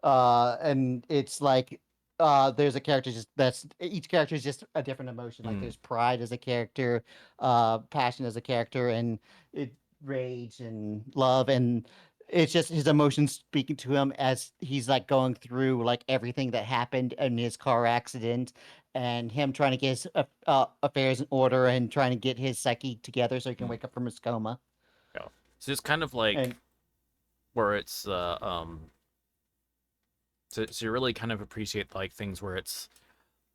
Mm. And it's like there's a character just that's each character is just a different emotion. Like Mm. there's pride as a character, passion as a character, and it rage and love, and it's just his emotions speaking to him as he's like going through like everything that happened in his car accident, and him trying to get his affairs in order and trying to get his psyche together so he can Mm, wake up from his coma. yeah. So it's kind of And like where it's so you really kind of appreciate like things where it's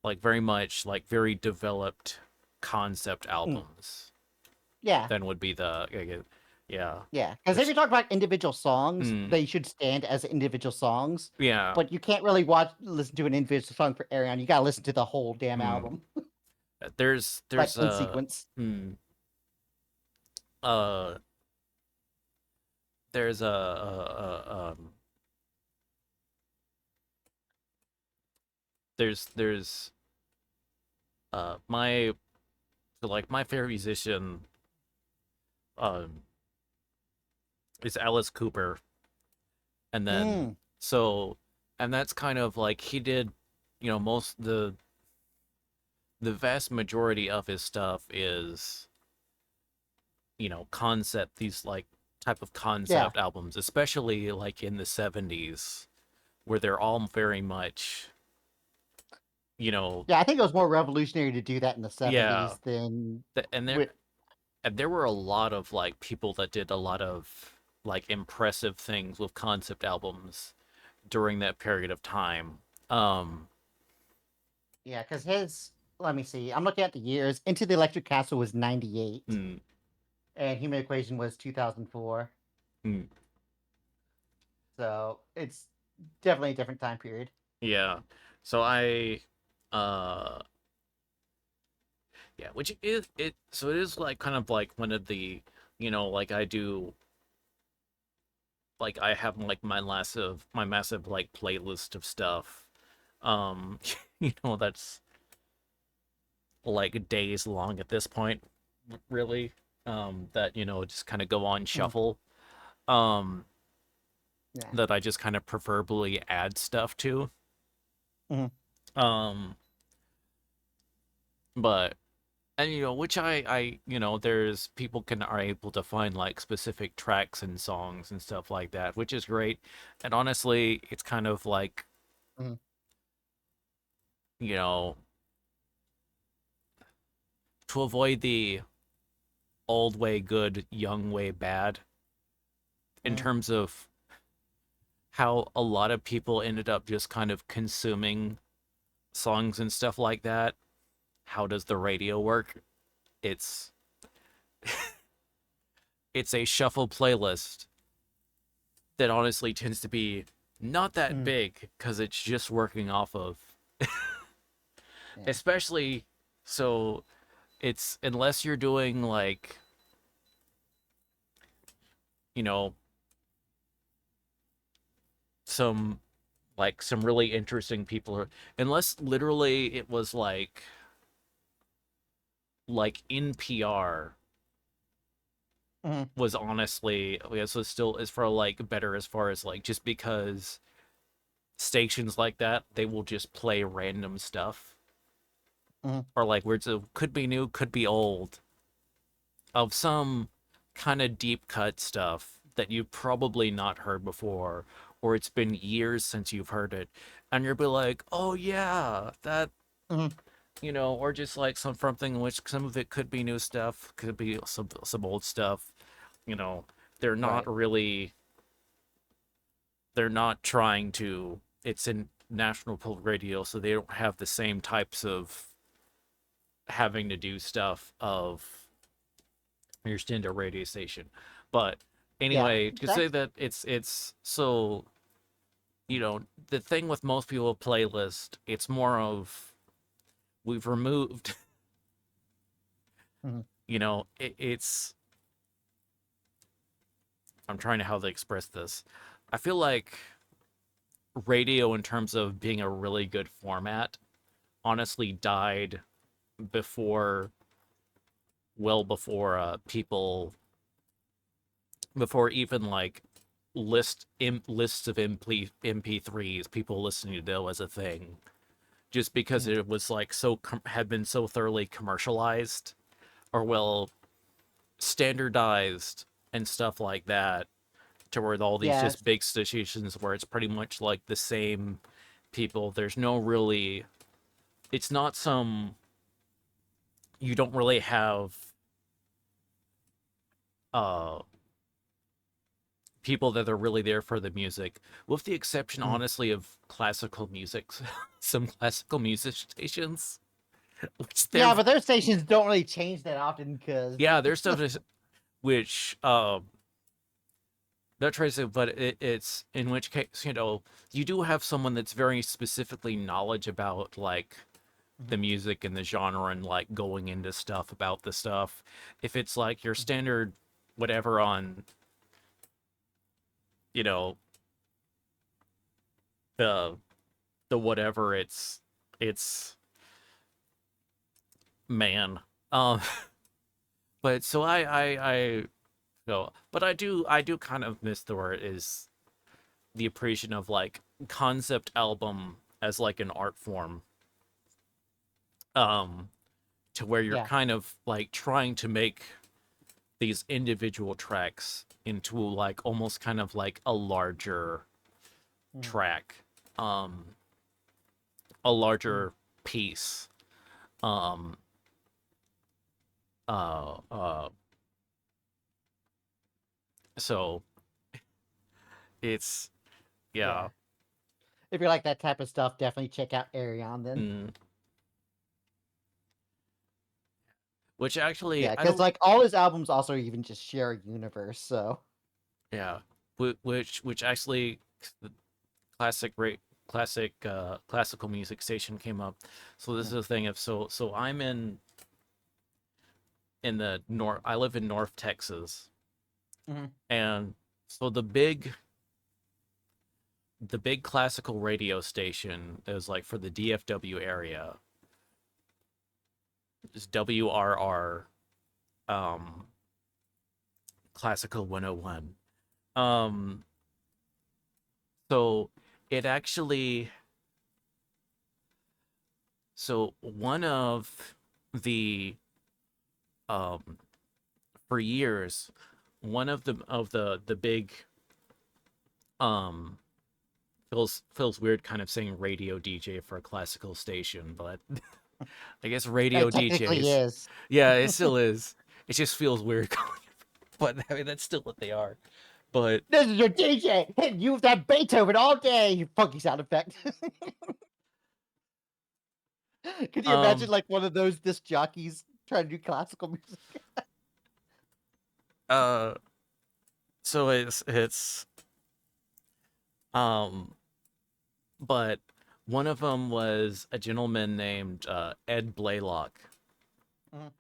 like very much like very developed concept mm, albums. yeah, Then would be yeah. yeah, because if Which you talk about individual songs, mm, they should stand as individual songs. yeah. But you can't really listen to an individual song for Arion. You gotta listen to the whole damn Mm. album, like There's in sequence. uh there's there's my so like my favorite musician um is Alice Cooper, and then Mm, so and that's kind of like he did, most the vast majority of his stuff is, concept, these like type of yeah, concept albums, especially like in the 70s where they're all very much, you know, yeah. I think it was more revolutionary to do that in the yeah, '70s than and with. there were a lot of like people that did a lot of like impressive things with concept albums during that period of time. Um, Yeah, because his. Let me see. I'm looking at the years. Into the Electric Castle was '98, mm, and Human Equation was 2004. mm, So it's definitely a different time period. yeah. So I uh yeah, which is it so it is like kind of like one of the, like I do like I have like my massive like playlist of stuff. Um that's like days long at this point, really. That, just kind of go on Mm, shuffle. Um yeah. that I just kind of preferably add stuff to. Mhm, Um but and which there's people can are able to find like specific tracks and songs and stuff like that, which is great. And honestly, it's kind of like, mhm, you know to avoid the old way good, young way bad, in mhm, terms of how a lot of people ended up just kind of consuming songs and stuff like that. How does the radio work? It's it's a shuffle playlist that honestly tends to be not that mhm, big because it's just working off of, yeah. especially, so it's unless you're doing like, you know some some really interesting people, unless literally it was like NPR Mhm, was honestly, yeah, so still is for like better as far as like, just because stations like that, they will just play random stuff, mhm, or like words of could be new, could be old, of some kind of deep cut stuff that you've probably not heard before, or it's been years since you've heard it, and you'll be like, oh yeah, that, mhm, or just like something in which some of it could be new stuff, could be some old stuff. you know they're not right. really, they're not trying to, it's in national public radio, so they don't have the same types of having to do stuff of your standard radio station. But Yeah. anyway, to say That's. that it's so, the thing with most people with playlist, it's more of, we've removed, Mhm, it's, I'm trying to how to express this. I feel like radio, in terms of being a really good format, honestly died before, well before people, before even like lists of MP3s, people listening to Dill as a thing, just because mhm, it was like had been so thoroughly commercialized, or well, standardized and stuff like that, to where all these just Yes. big stations where it's pretty much like the same people. There's no really, it's not some, you don't really have uh people that are really there for the music, with the exception, Mm. honestly, of classical music. Some classical music stations, which they're, Yeah, but those stations don't really change that often because yeah, their stuff is, which, not trying to say, but it's in which case, you do have someone that's very specifically knowledge about like the music and the genre and like going into stuff about the stuff. If it's like your standard whatever on, you know, the whatever, it's man. Um, but so I no, but I do kind of miss the word is the appreciation of like concept album as like an art form. Um, to where you're yeah. kind of like trying to make these individual tracks into like almost kind of like a larger Mm. track, um, a Mm. larger piece. Um, uh, uh, so it's yeah. Yeah. If you like that type of stuff, definitely check out Arion then. Mm, which actually Yeah, I because don't. like all his albums also even just share a universe. So Yeah, which actually the classic rate classic classical music station came up. So this is mm. the thing of so I'm in the north. I live in North Texas, Mhm. and so the big classical radio station is like for the DFW area is WRR, um classical 101. Um, so it actually, so one of the um for years, one of the big, um feels weird kind of saying radio DJ for a classical station, but I guess It radio technically DJs. is. Yeah, it still is. It just feels weird, but I mean that's still what they are. But This is your DJ hitting you with that Beethoven all day. You funky sound effect. Could you imagine um like one of those disc jockeys trying to do classical music? uh so it's um but one of them was a gentleman named Ed Blaylock, Mhm.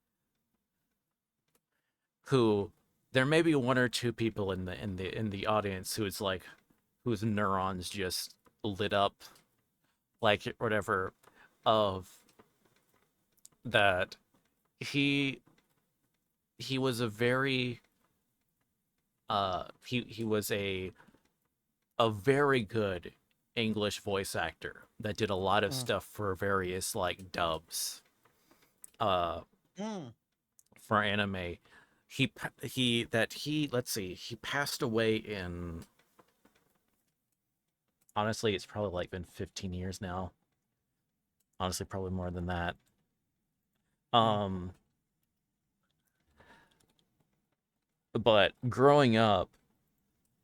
who there may be one or two people in the audience who is like whose neurons just lit up like whatever of that he he was a very he was a very good English voice actor that did a lot of Mm. stuff for various like dubs uh Mm. for anime. He let's see, he passed away in, honestly it's probably like been 15 years now, honestly probably more than that. Mm. um but growing up,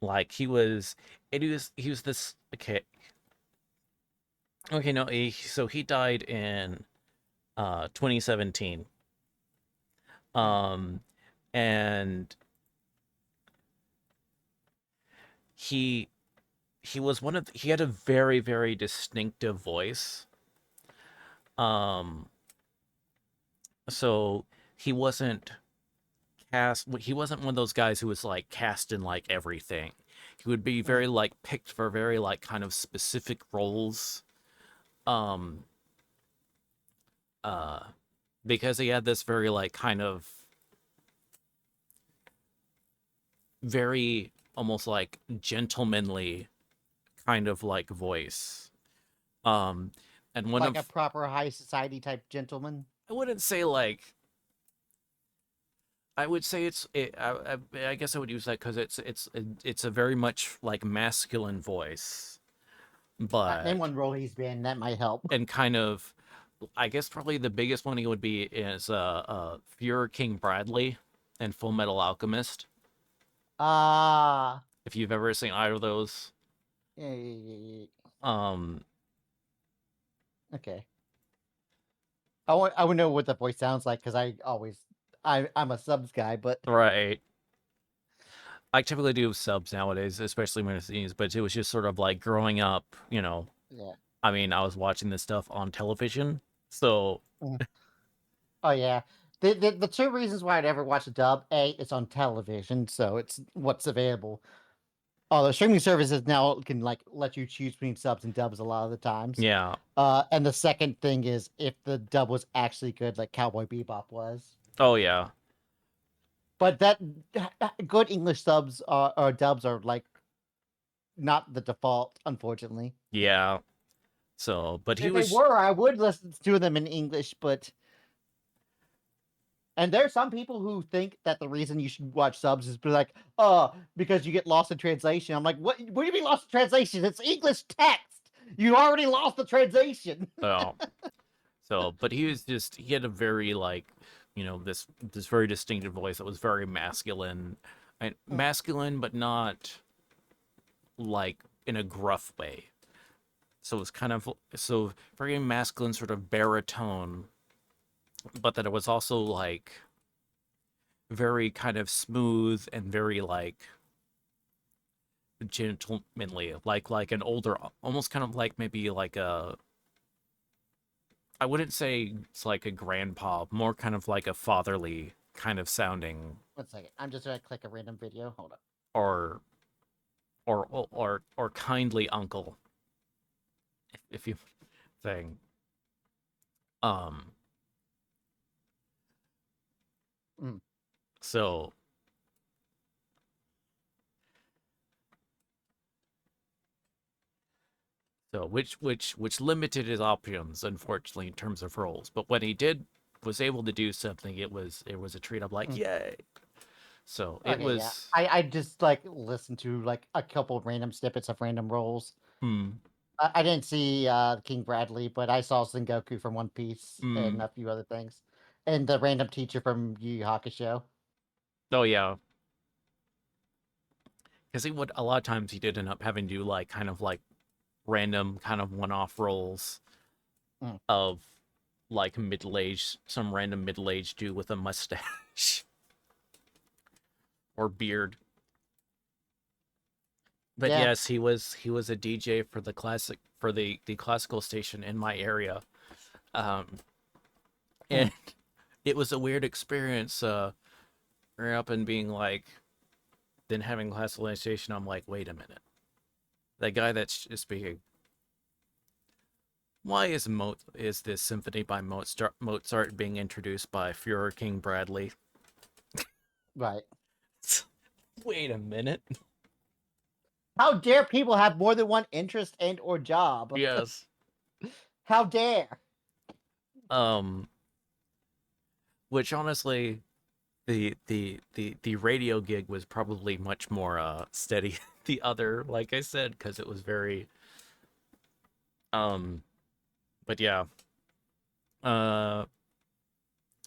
like he was this, okay no so he died in 2017. Mm. um and he he had a very very distinctive voice. um so he wasn't he wasn't one of those guys who was like cast in like everything. He would be Mm. very like picked for very like kind of specific roles, um uh because he had this very like kind of very almost like gentlemanly kind of like voice. um and one Like a of, proper high society type gentleman. I wouldn't say like, I would say I guess I would use that because it's a very much like masculine voice, Name but one role he's been. That might help. and kind of, I guess probably the biggest one he would be is Fuhrer King Bradley and Full Metal Alchemist. Ah, If you've ever seen either of those, yeah. um, Okay. I would know what the voice sounds like because I'm a subs guy, but right. I typically do subs nowadays, especially when it's these, but it was just sort of like growing up, yeah. I mean, I was watching this stuff on television, so Mm. Oh yeah. The two reasons why I'd ever watch a dub: A, it's on television, so it's what's available. Oh, the streaming services now can like let you choose between subs and dubs a lot of the times. yeah. And the second thing is if the dub was actually good, like Cowboy Bebop was. Oh yeah. But that good English subs or dubs are like not the default, unfortunately. Yeah. So, but he If they was, were, I would listen to them in English, but and there's some people who think that the reason you should watch subs is be like, oh, because you get lost in translation. I'm like, what do you mean lost in translation? It's English text. You already lost the translation. oh, so, but he had a very like, this very distinctive voice that was very masculine, and masculine, but not like in a gruff way. So it was kind of so very masculine, sort of baritone, but that it was also like very kind of smooth and very like gentlemanly, like an older, almost kind of like maybe like a, I wouldn't say it's like a grandpa, more kind of like a fatherly kind of sounding, 1 second. I'm just gonna click a random video. Hold up. or or kindly uncle, if you thing. Um, Mm. so which limited his options, unfortunately, in terms of roles. But when he did was able to do something, it was a treat. I'm like, Mm. yay! So it Okay, yeah. was. I just like listen to like a couple of random snippets of random roles. Hmm. I didn't see King Bradley, but I saw Sengoku from One Piece and Hmm. a few other things, and the random teacher from Yu Yu Hakusho. Oh yeah, because he would a lot of times he did end up having to do like kind of like random kind of one-off roles Mm. of like middle-aged, some random middle-aged dude with a mustache or beard. But Yeah. yes, he was a DJ for the classical station in my area. Um, Mm. and it was a weird experience. Growing up and being like, then having classical station. I'm like, wait a minute, that guy that's speaking. Why is this symphony by Mozart being introduced by Führer King Bradley? Right. Wait a minute. How dare people have more than one interest and or job? Yes. How dare? Um, which honestly, the radio gig was probably much more steady. The other, like I said, because it was very um. But yeah. Uh.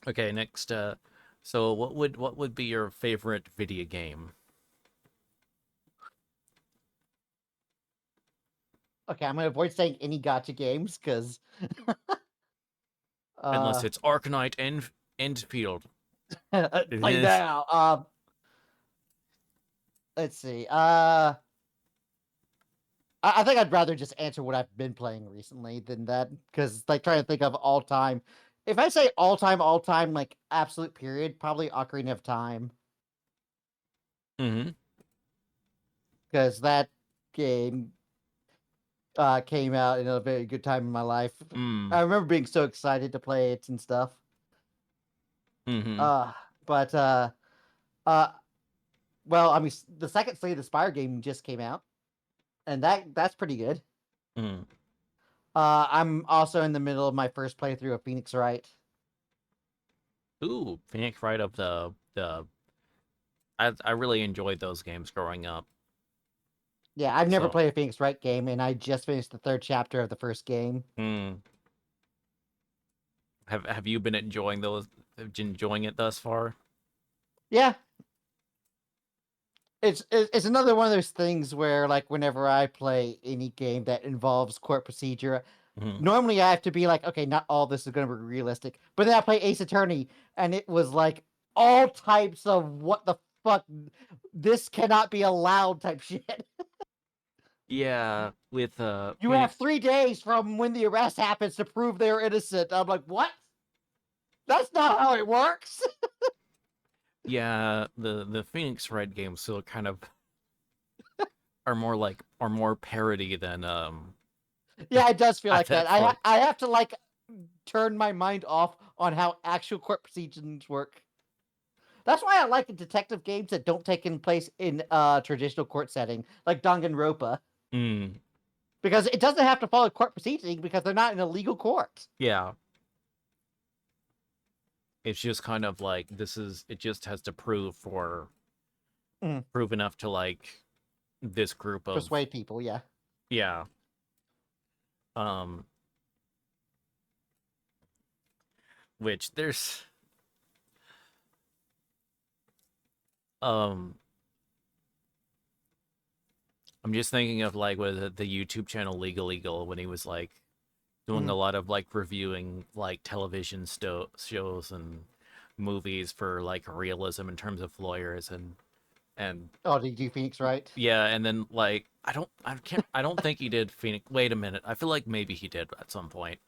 Okay. Next. So what would be your favorite video game? Okay, I'm gonna avoid saying any gotcha games because Unless uh it's Arcanite Enfield. play It now. Let's see. I think I'd rather just answer what I've been playing recently than that because like trying to think of all time. If I say all time, like absolute period, probably Ocarina of Time Mm-hmm. because that game came out in a very good time in my life. Mm. I remember being so excited to play it and stuff. Mm-hmm. Uh, but uh, well, I mean, the second Slay the Spire game just came out, and that's pretty good. Mm. I'm also in the middle of my first playthrough of Phoenix Wright. Ooh, Phoenix Wright of the the I really enjoyed those games growing up. Yeah, I've never So, played a Phoenix Wright game, and I just finished the third chapter of the first game. mm, have you been enjoying those? Enjoying it thus far? Yeah, it's another one of those things where like whenever I play any game that involves court procedure, Hmm. normally I have to be like, okay, not all this is going to be realistic. But then I play Ace Attorney, and it was like all types of what the fuck, this cannot be allowed type shit. Yeah, with You have Phoenix. 3 days from when the arrest happens to prove they're innocent. I'm like, what? That's not how it works. Yeah, the Phoenix Red games still kind of are more parody than Yeah, it does feel like that. that's like I have to like turn my mind off on how actual court proceedings work. That's why I like detective games that don't take in place in a traditional court setting, like Danganronpa, mm, because it doesn't have to follow court proceeding because they're not in a legal court. yeah. It's just kind of like this is it just has to Mm, prove enough to like this group of persuade people, yeah. yeah. Um which there's um I'm just thinking of like with the YouTube channel Legal Eagle when he was like doing Mm. a lot of like reviewing like television shows and movies for like realism in terms of lawyers and Oh, did you do Phoenix Wright? yeah, and then like I don't think he did Phoenix. Wait a minute, I feel like maybe he did at some point,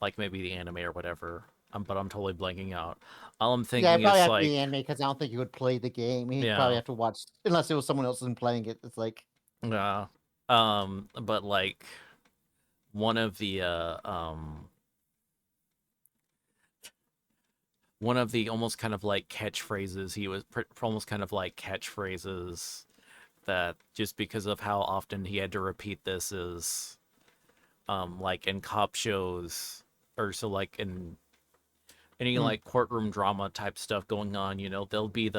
like maybe the anime or whatever. But I'm totally blanking out. All I'm Yeah, it thinking probably is have to be like anime because I don't think you would play the game. He'd probably yeah, have to watch unless it was someone else in playing it. It's like, yeah, but like one of the one of the almost kind of like catchphrases he was almost kind of like catchphrases that just because of how often he had to repeat this is like in cop shows or so like in any mm, like courtroom drama type stuff going on, there'll be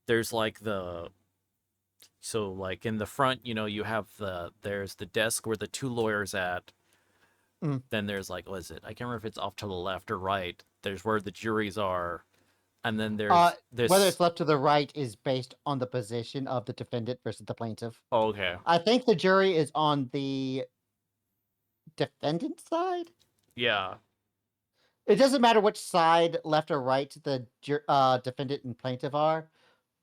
there's like so like in the front, you have there's the desk where the two lawyers at. mm. Then there's like what is it? I can't remember if it's off to the left or right. There's where the juries are, and then Uh, there's whether this. it's left to the right is based on the position of the defendant versus the plaintiff. Oh, okay, I think the jury is on the defendant side. yeah, It doesn't matter which side, left or right, the defendant and plaintiff are,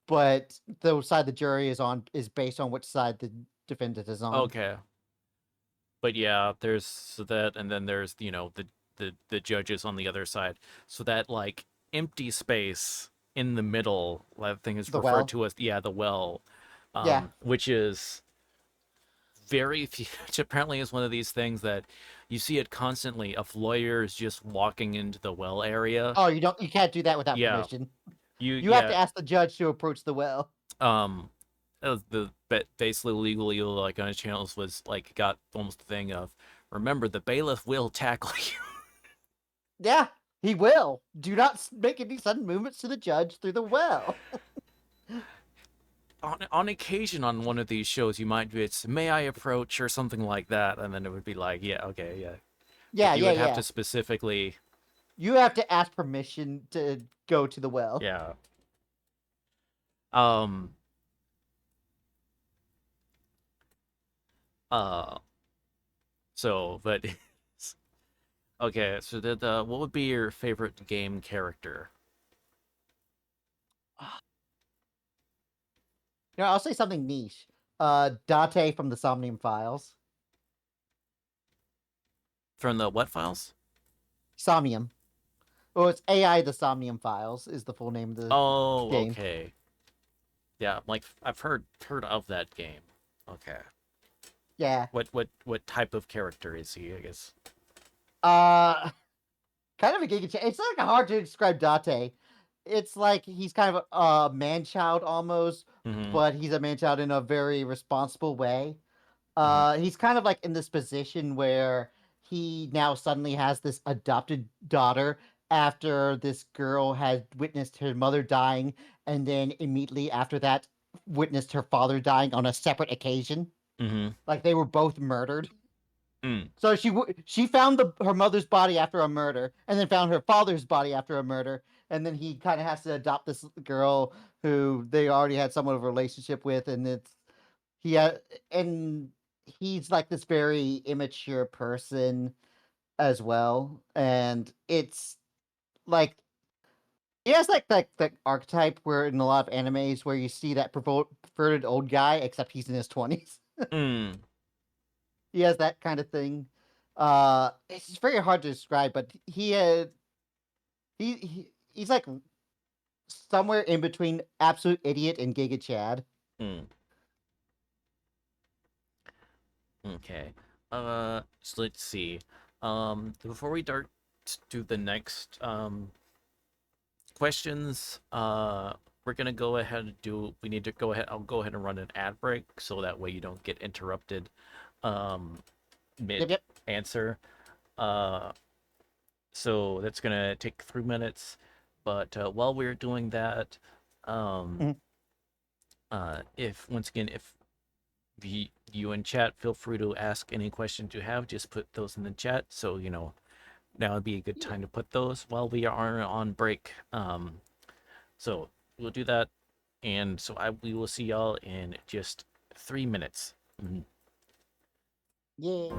but the side the jury is on is based on which side the defendant is on. okay, but yeah, there's that, and then there's the judges on the other side. So that like empty space in the middle, that thing is The referred well, to as the well, yeah. which is very which apparently is one of these things that you see it constantly of lawyers just walking into the well area. Oh, you can't do that without Yeah, permission. you You have yeah to ask the judge to approach the well. um the but basically legally like on his channels was like got almost the thing of remember the bailiff will tackle you. Yeah, he will. Do not make any sudden movements to the judge through the well. On occasion on one of these shows you might be it's may I approach or something like that, and then it would be like yeah, okay, yeah, Yeah, but you yeah, would have yeah. to specifically You have to ask permission to go to the well. yeah um uh so but okay, so what would be your favorite game character You know, I'll say something niche. Date from the Somnium Files. from the what files? Somnium. Well, it's AI the Somnium Files is the full name of the Oh, game. okay. Yeah, like I've heard of that game. Okay. Yeah. What type of character is he, I guess? Uh kind of a giga it's like hard to describe Date. It's like he's kind of a man child almost, Mhm. but he's a man child in a very responsible way. Mhm. He's kind of like in this position where he now suddenly has this adopted daughter, after this girl had witnessed her mother dying, and then immediately after that, witnessed her father dying on a separate occasion. Mm-hmm. Like they were both murdered. Mm. So she found her mother's body after a murder, and then found her father's body after a murder, and then he kind of has to adopt this girl who they already had somewhat of a relationship with, and he had and he's like this very immature person as well, and it's like he has like that archetype where in a lot of animes where you see that perverted old guy, except he's in his 20s. Mm. He has that kind of thing. It's very hard to describe, but he's like somewhere in between absolute idiot and Giga Chad. Mm. Okay. So let's see. Before we start to do the next questions, we're gonna go ahead and do. We need to go ahead. I'll go ahead and run an ad break so that way you don't get interrupted, um, Yep, mid yep. answer. Uh, so that's gonna take 3 minutes. But while we're doing that, um, Mhm. if once again, if you in chat, feel free to ask any questions you have. Just put those in the chat. So now would be a good Yeah. time to put those while we are on break. So we'll do that, and so we will see y'all in just 3 minutes. Mhm. Yeah.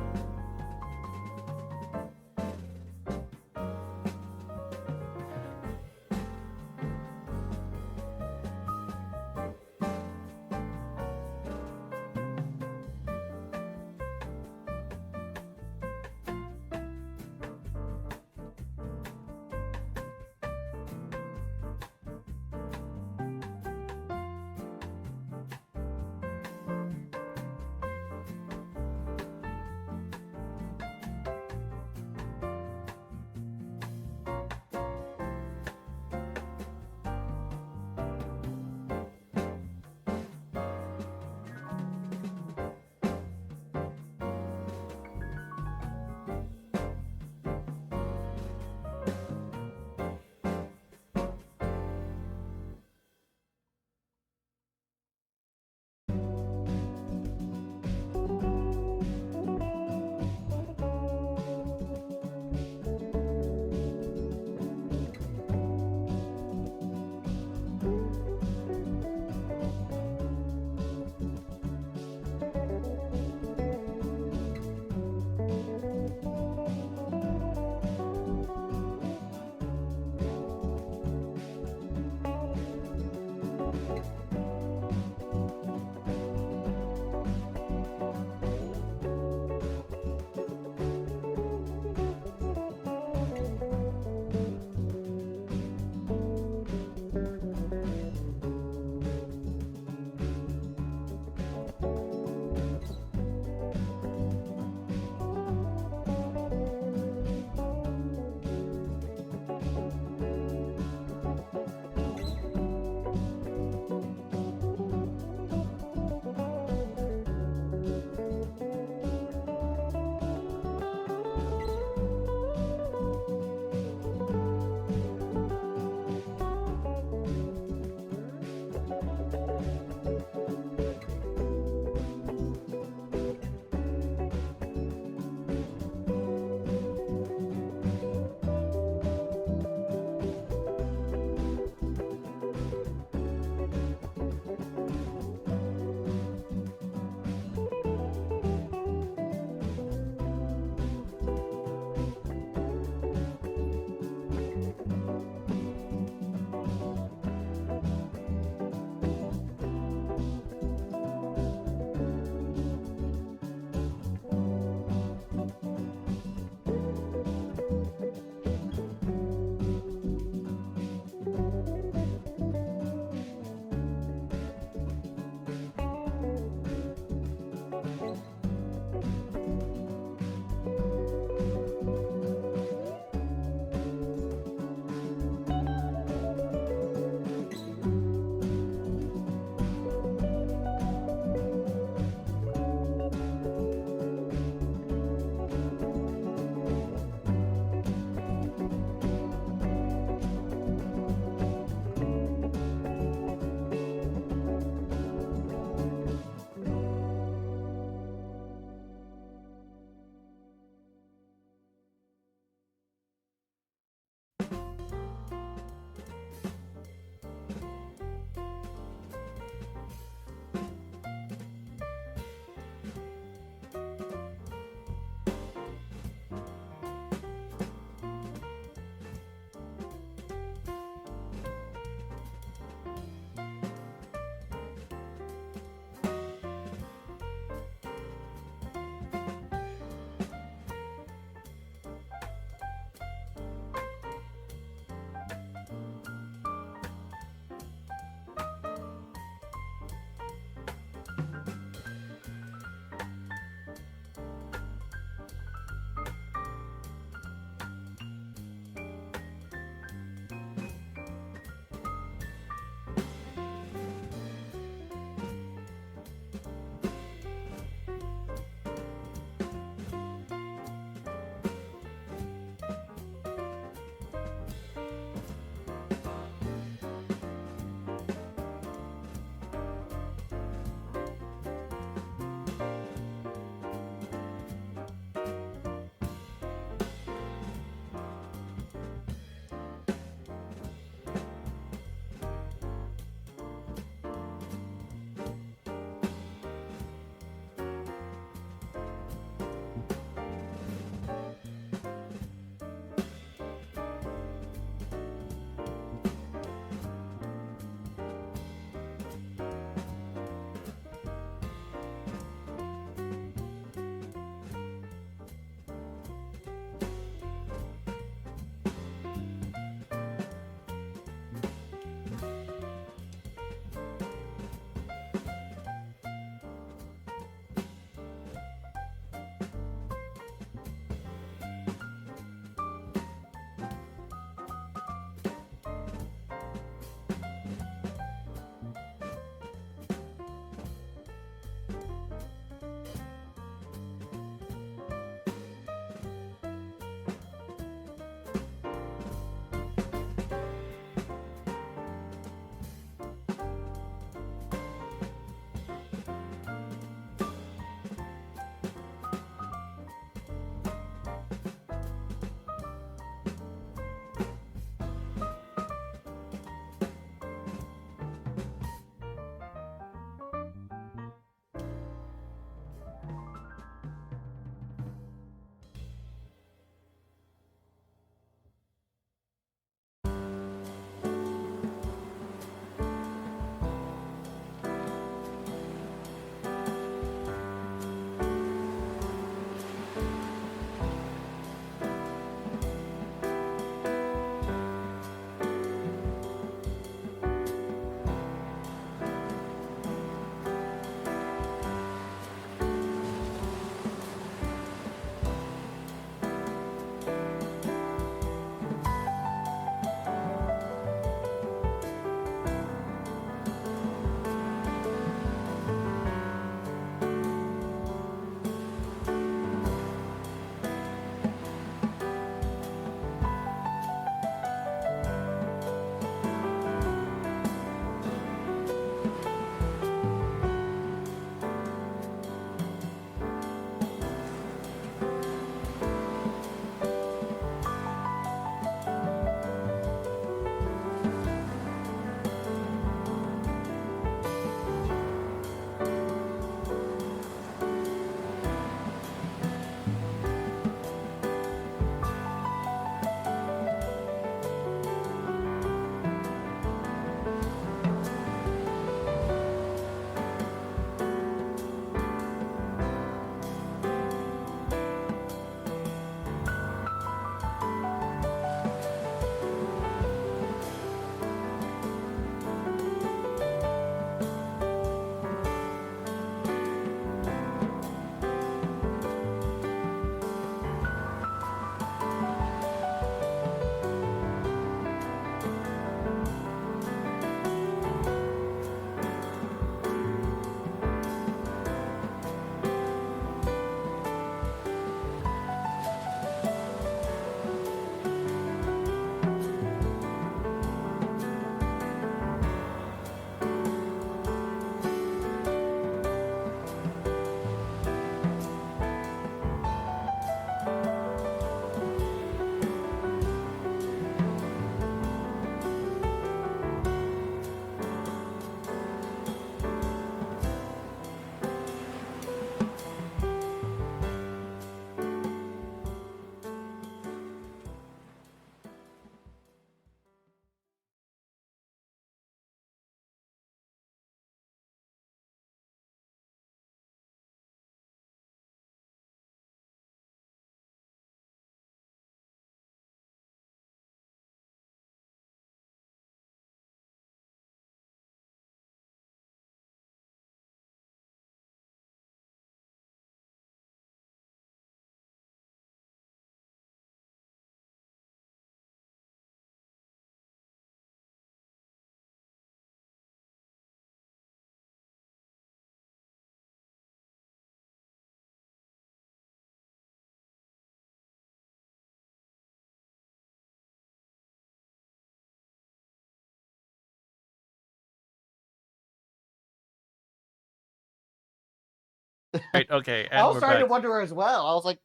Right. Okay. I And was we're starting to back. wonder as well. I was like,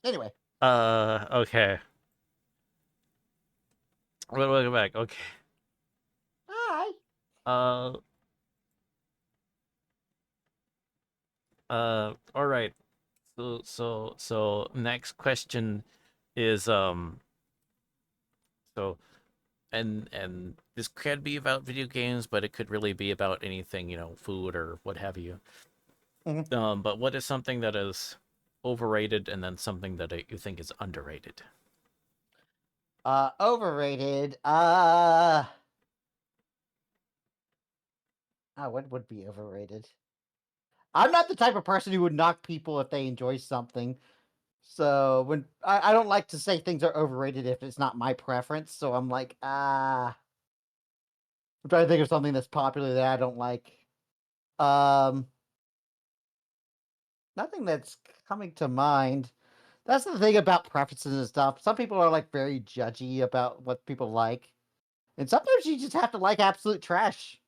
anyway. Okay. Welcome back. Okay. Hi. Uh. All right. So next question is so and this could be about video games, but it could really be about anything, food or what have you. Mhm. But what is something that is overrated and then something that you think is underrated? Overrated. What would be overrated? I'm not the type of person who would knock people if they enjoy something. So when I don't like to say things are overrated if it's not my preference. So I'm like, I'm trying to think of something that's popular that I don't like. Um, Nothing that's coming to mind. That's the thing about preferences and stuff. Some people are like very judgy about what people like, and sometimes you just have to like absolute trash.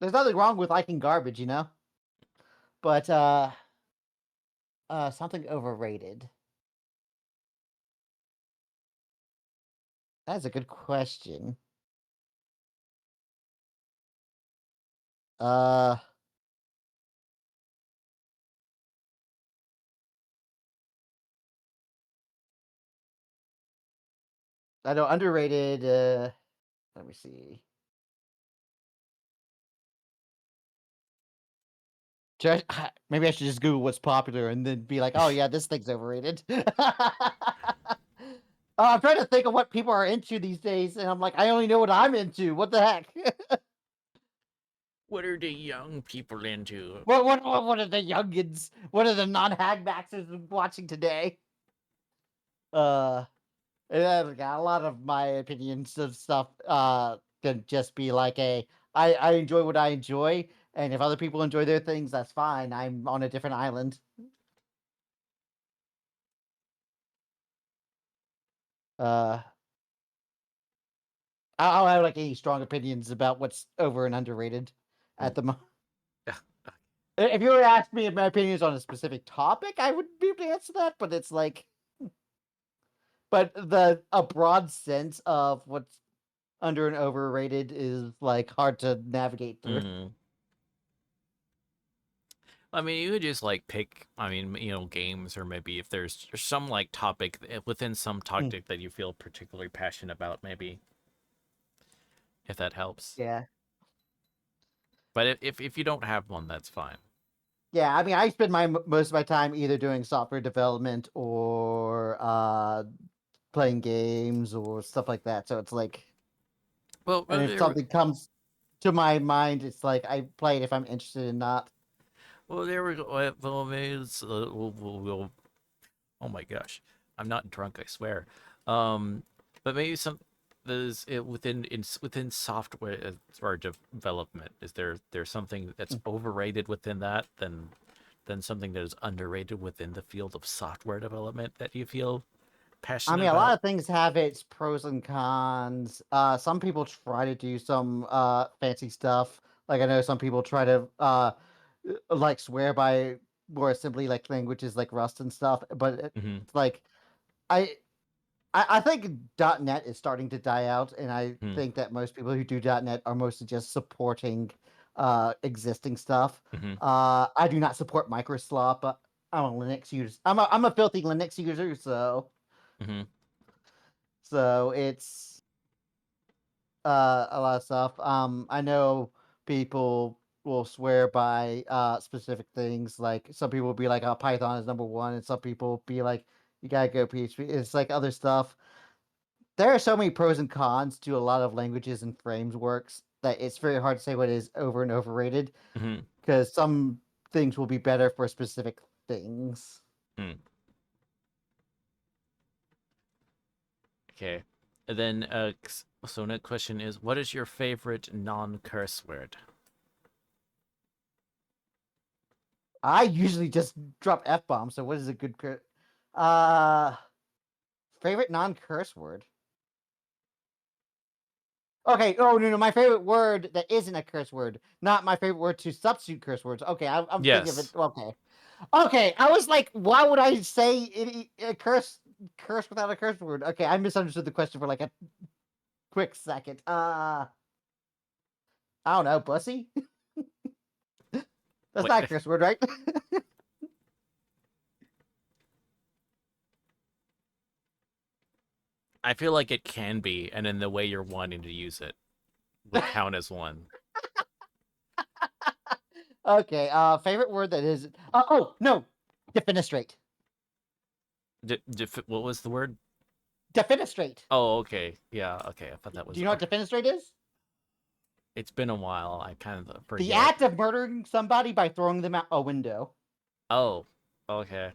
There's nothing wrong with liking garbage, you know. But something overrated. That's a good question. Uh, I know underrated. Let me see. Maybe I should just Google what's popular and then be like, oh yeah, this thing's overrated. I'm trying to think of what people are into these days, and I'm like, I only know what I'm into. What the heck? What are the young people into? What are the youngins? What are the non-hag maxers watching today? Uh, yeah, a lot of my opinions of stuff can just be like I enjoy what I enjoy, and if other people enjoy their things, that's fine. I'm on a different island. Uh, I don't have like any strong opinions about what's over and underrated at Oh, the moment. If you were to ask me my opinions on a specific topic, I would be able to answer that. But it's like, but the a broad sense of what's under and overrated is like hard to navigate through. mm. I mean, you could just like pick. I mean, games, or maybe if there's some like topic within some Mm, topic that you feel particularly passionate about, maybe if that helps. yeah, But if you don't have one, that's fine. yeah. I mean, I spend my most of my time either doing software development or playing games or stuff like that. So it's like, Well, and if something comes to my mind, it's like I play it if I'm interested in not. there we go. Well, maybe we'll. Oh my gosh, I'm not drunk, I swear. Um, but maybe there's within software or development. Is there something that's Mm. overrated within that than something that is underrated within the field of software development that you feel I passionate mean, a lot about? of things have its pros and cons. Some people try to do some fancy stuff. Like I know some people try to like swear by more simply like languages like Rust and stuff. But Mm-hmm. it's like I I think .NET is starting to die out, and I Mm-hmm. think that most people who do .NET are mostly just supporting existing stuff. Mm-hmm. I do not support Microsoft, but I'm a Linux user. I'm a filthy Linux user, Mm-hmm. so it's a lot of stuff. I know people will swear by specific things. Like some people will be like, "Oh, Python is number one," and some people will be like, "You gotta go PHP." It's like other stuff. There are so many pros and cons to a lot of languages and frameworks that it's very hard to say what is over and overrated Mm-hmm. because some things will be better for specific things. Mm. Okay. And then so next question is, what is your favorite non-curse word? I usually just drop f bombs. So what is a good uh favorite non curse word? Okay. Oh no, no. My favorite word that isn't a curse word. Not my favorite word to substitute curse words. Okay, I'm thinking of it. Yes. Okay. Okay. I was like, why would I say a curse without a curse word? Okay, I misunderstood the question for like a quick second. I don't know, pussy. That's Wait, not a curse word, right? I feel like it can be, and in the way you're wanting to use it would count as one. Okay. Favorite word that is. Oh no, defenestrate. What was the word? Defenestrate. Oh, okay. Yeah, okay. I thought that Do was you know what okay. defenestrate is? It's been a while. I kind of The forget. act of murdering somebody by throwing them out a window. Oh, okay.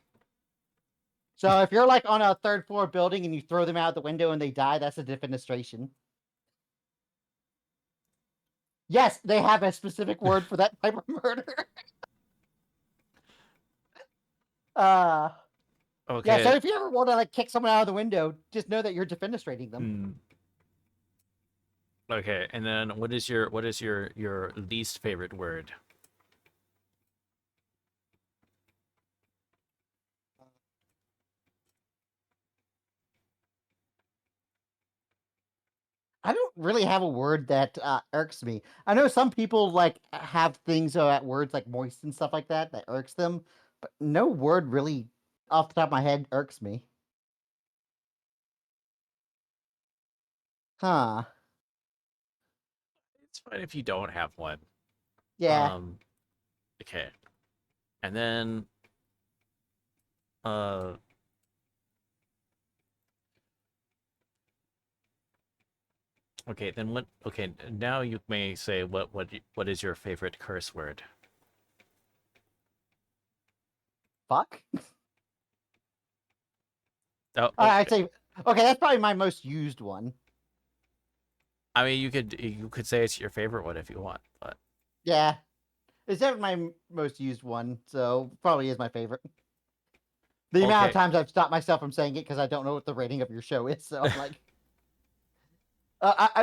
So if you're like on a third floor building and you throw them out the window and they die, that's a defenestration. Yes, they have a specific word for that type of murder. Uh yeah, so Okay. if you ever want to like kick someone out of the window, just know that you're defenestrating them. Mm, okay. And then what is your least favorite word? I don't really have a word that irks me. I know some people like have things at words like moist and stuff like that that irks them, but no word really off the top of my head irks me. Huh. It's fine if you don't have one. Yeah. Um, okay. And then uh okay, then what okay, now you may say what is your favorite curse word? Fuck. Oh, I'd say okay. That's probably my most used one. I mean you could say it's your favorite one if you want, but Yeah, it's definitely my most used one, so probably is my favorite. The amount of okay. times I've stopped myself from saying it because I don't know what the rating of your show is, so I'm like,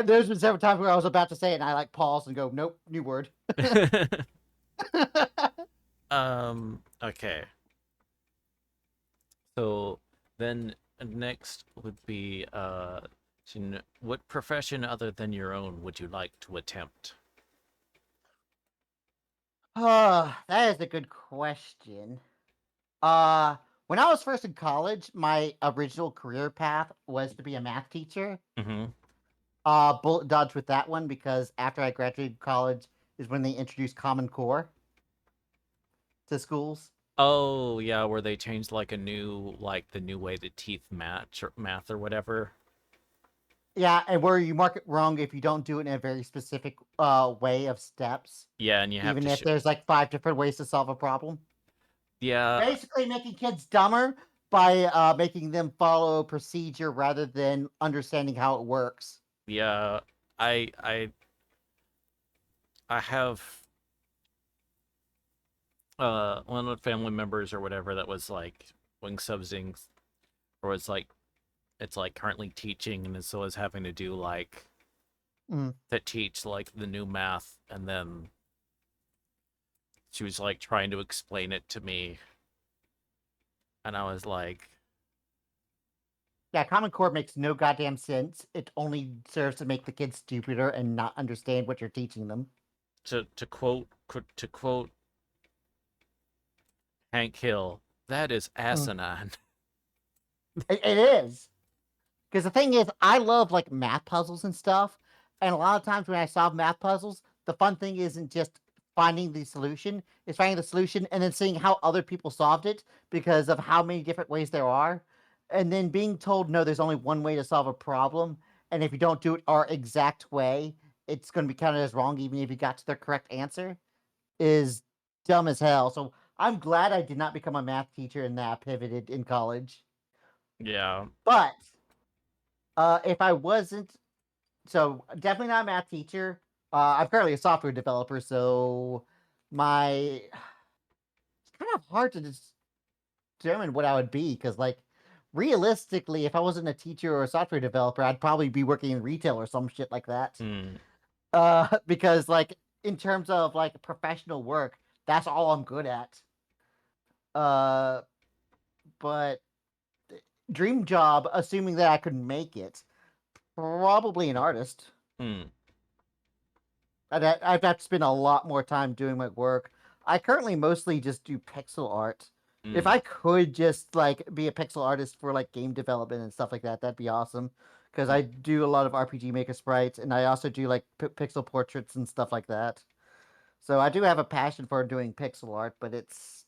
there's been several times where I was about to say it and I like pause and go, nope, new word. Okay. So then next would be what profession other than your own would you like to attempt? That is a good question. Uh, when I was first in college, my original career path was to be a math teacher. Mm-hmm. Bullet dodged with that one because after I graduated college is when they introduced Common Core to schools. Oh yeah, where they changed like a new like the new way the teeth match or math or whatever. Yeah, and where you mark it wrong if you don't do it in a very specific way of steps, Yeah, and you have even to if there's like 5 different ways to solve a problem. yeah, Basically, making kids dumber by making them follow a procedure rather than understanding how it works. yeah. I have one of the family members or whatever that was like doing something or was like it's like currently teaching and so is having to do like Mm. to teach like the new math and then she was like trying to explain it to me and I was like Yeah, Common Core makes no goddamn sense. It only serves to make the kids stupider and not understand what you're teaching them. to quote Hank Hill, that is Mm. asinine. It is. Because the thing is, I love like math puzzles and stuff. And a lot of times when I solve math puzzles, the fun thing isn't just finding the solution, it's finding the solution and then seeing how other people solved it because of how many different ways there are. And then being told, no, there's only one way to solve a problem. And if you don't do it our exact way, it's going to be counted as wrong, even if you got to the correct answer, is dumb as hell. So I'm glad I did not become a math teacher and that I pivoted in college. Yeah. But if I wasn't, so definitely not a math teacher. I'm currently a software developer, so my it's kind of hard to determine what I would be because like realistically, if I wasn't a teacher or a software developer, I'd probably be working in retail or some shit like that. Mm, Because like in terms of like professional work, that's all I'm good at. Uh, but dream job, assuming that I could make it, probably an artist. mm, I'd have to spend a lot more time doing my work. I currently mostly just do pixel art. If mm, I could just like be a pixel artist for like game development and stuff like that, that'd be awesome. Because mm, I do a lot of RPG Maker sprites, and I also do like pixel portraits and stuff like that. So I do have a passion for doing pixel art, but it's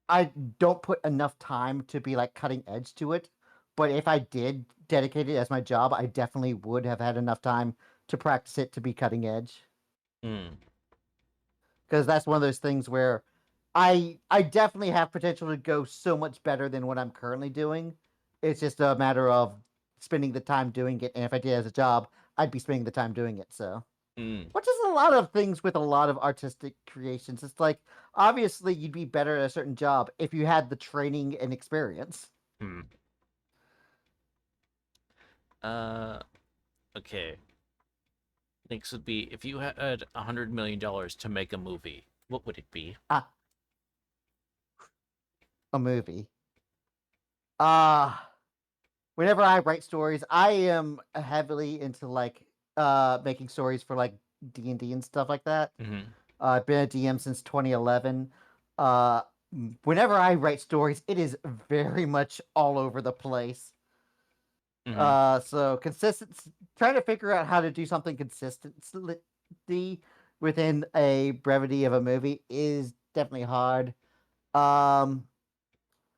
I don't put enough time to be like cutting edge to it. But if I did dedicate it as my job, I definitely would have had enough time to practice it to be cutting edge. mm, Because that's one of those things where I definitely have potential to go so much better than what I'm currently doing. It's just a matter of spending the time doing it, and if I did it as a job, I'd be spending the time doing it. So, mm, which is a lot of things with a lot of artistic creations. It's like obviously you'd be better at a certain job if you had the training and experience. mm. Uh, okay. Next would be if you had $100 million to make a movie, what would it be? Ah, a movie. Ah, whenever I write stories, I am heavily into like making stories for like D&D and stuff like that. Mm-hmm. I've been a DM since 2011. Uh, whenever I write stories, it is very much all over the place. Mm-hmm. So consistency, trying to figure out how to do something consistently within a brevity of a movie is definitely hard. Um,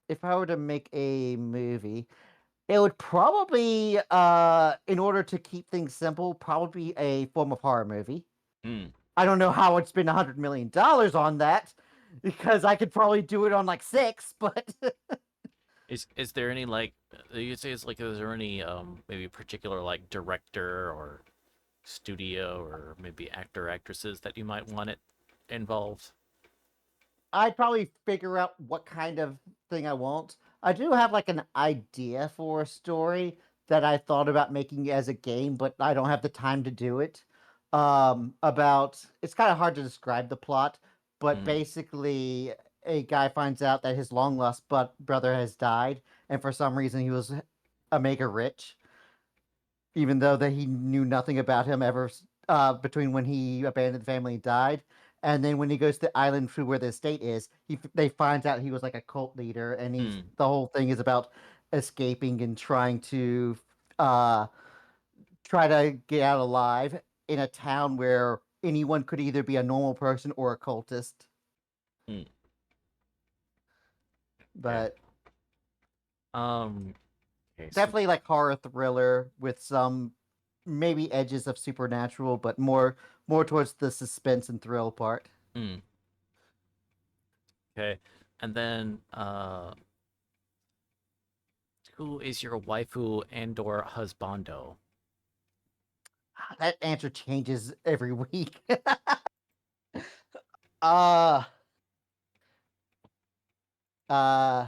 if I were to make a movie, it would probably, in order to keep things simple, probably be a form of horror movie. Mm. I don't know how I'd spend $100 million on that because I could probably do it on like six, but Is there any like you say it's like is there any maybe particular like director or studio or maybe actor actresses that you might want it involved? I'd probably figure out what kind of thing I want. I do have like an idea for a story that I thought about making as a game, but I don't have the time to do it. About it's kind of hard to describe the plot, but Mm, basically, a guy finds out that his long lost brother has died, and for some reason, he was a mega rich, even though that he knew nothing about him ever between when he abandoned the family and died. And then when he goes to the island to where the estate is, they finds out he was like a cult leader, and he's mm, the whole thing is about escaping and trying to uh, try to get out alive in a town where anyone could either be a normal person or a cultist. mm. Okay. But Um. Okay. So. definitely like horror thriller with some maybe edges of supernatural, but more towards the suspense and thrill part. Mm, okay. And then who is your waifu and/or husbando? That answer changes every week. uh uh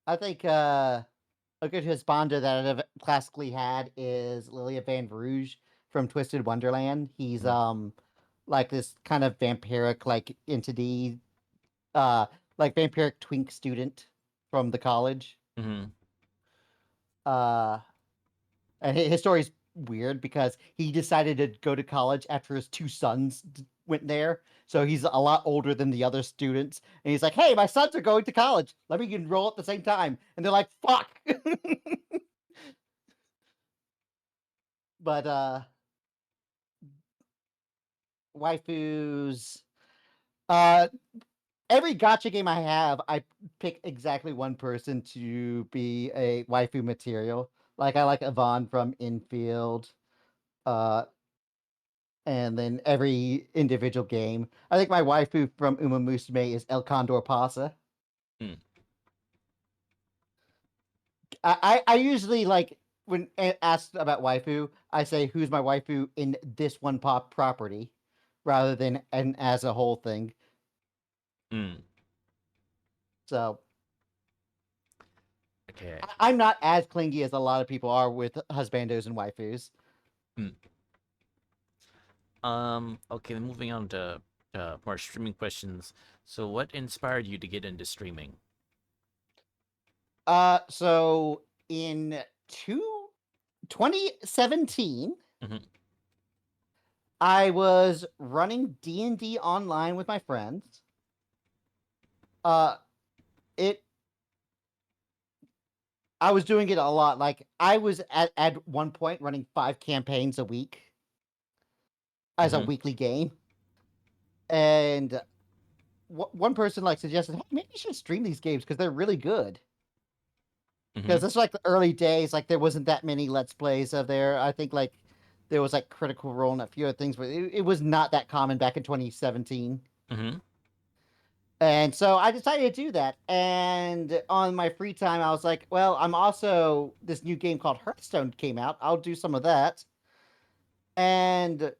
I think a good husbando that I've classically had is Lilia Van Rouge from Twisted Wonderland. He's Mm, like this kind of vampiric like entity, uh like vampiric twink student from the college. mm-hmm. Uh and his story's weird because he decided to go to college after his two sons went there. So he's a lot older than the other students. And he's like, hey, my sons are going to college. Let me enroll at the same time. And they're like, fuck. But waifus. Uh every gotcha game I have, I pick exactly one person to be a waifu material. Like I like Yvonne from Infield. Uh and then every individual game. I think my waifu from Uma Musume is El Condor Pasa. Mm, I usually like when asked about waifu, I say who's my waifu in this one pop property, rather than an as a whole thing. mm. So Okay. I'm not as clingy as a lot of people are with husbandos and waifus. Hmm. Okay, then moving on to more streaming questions. So, what inspired you to get into streaming? So in 2017, Hmm. I was running D&D online with my friends. Uh, it I was doing it a lot. Like I was at one point running 5 campaigns a week as a Hmm. weekly game, and one person like suggested, "Hey, maybe you should stream these games because they're really good." Hmm. Because it's like the early days, like there wasn't that many Let's Plays of there. I think like there was like Critical Role and a few other things, but it was not that common back in 2017. Hmm. And so I decided to do that. And on my free time, I was like, well, I'm also this new game called Hearthstone came out. I'll do some of that. And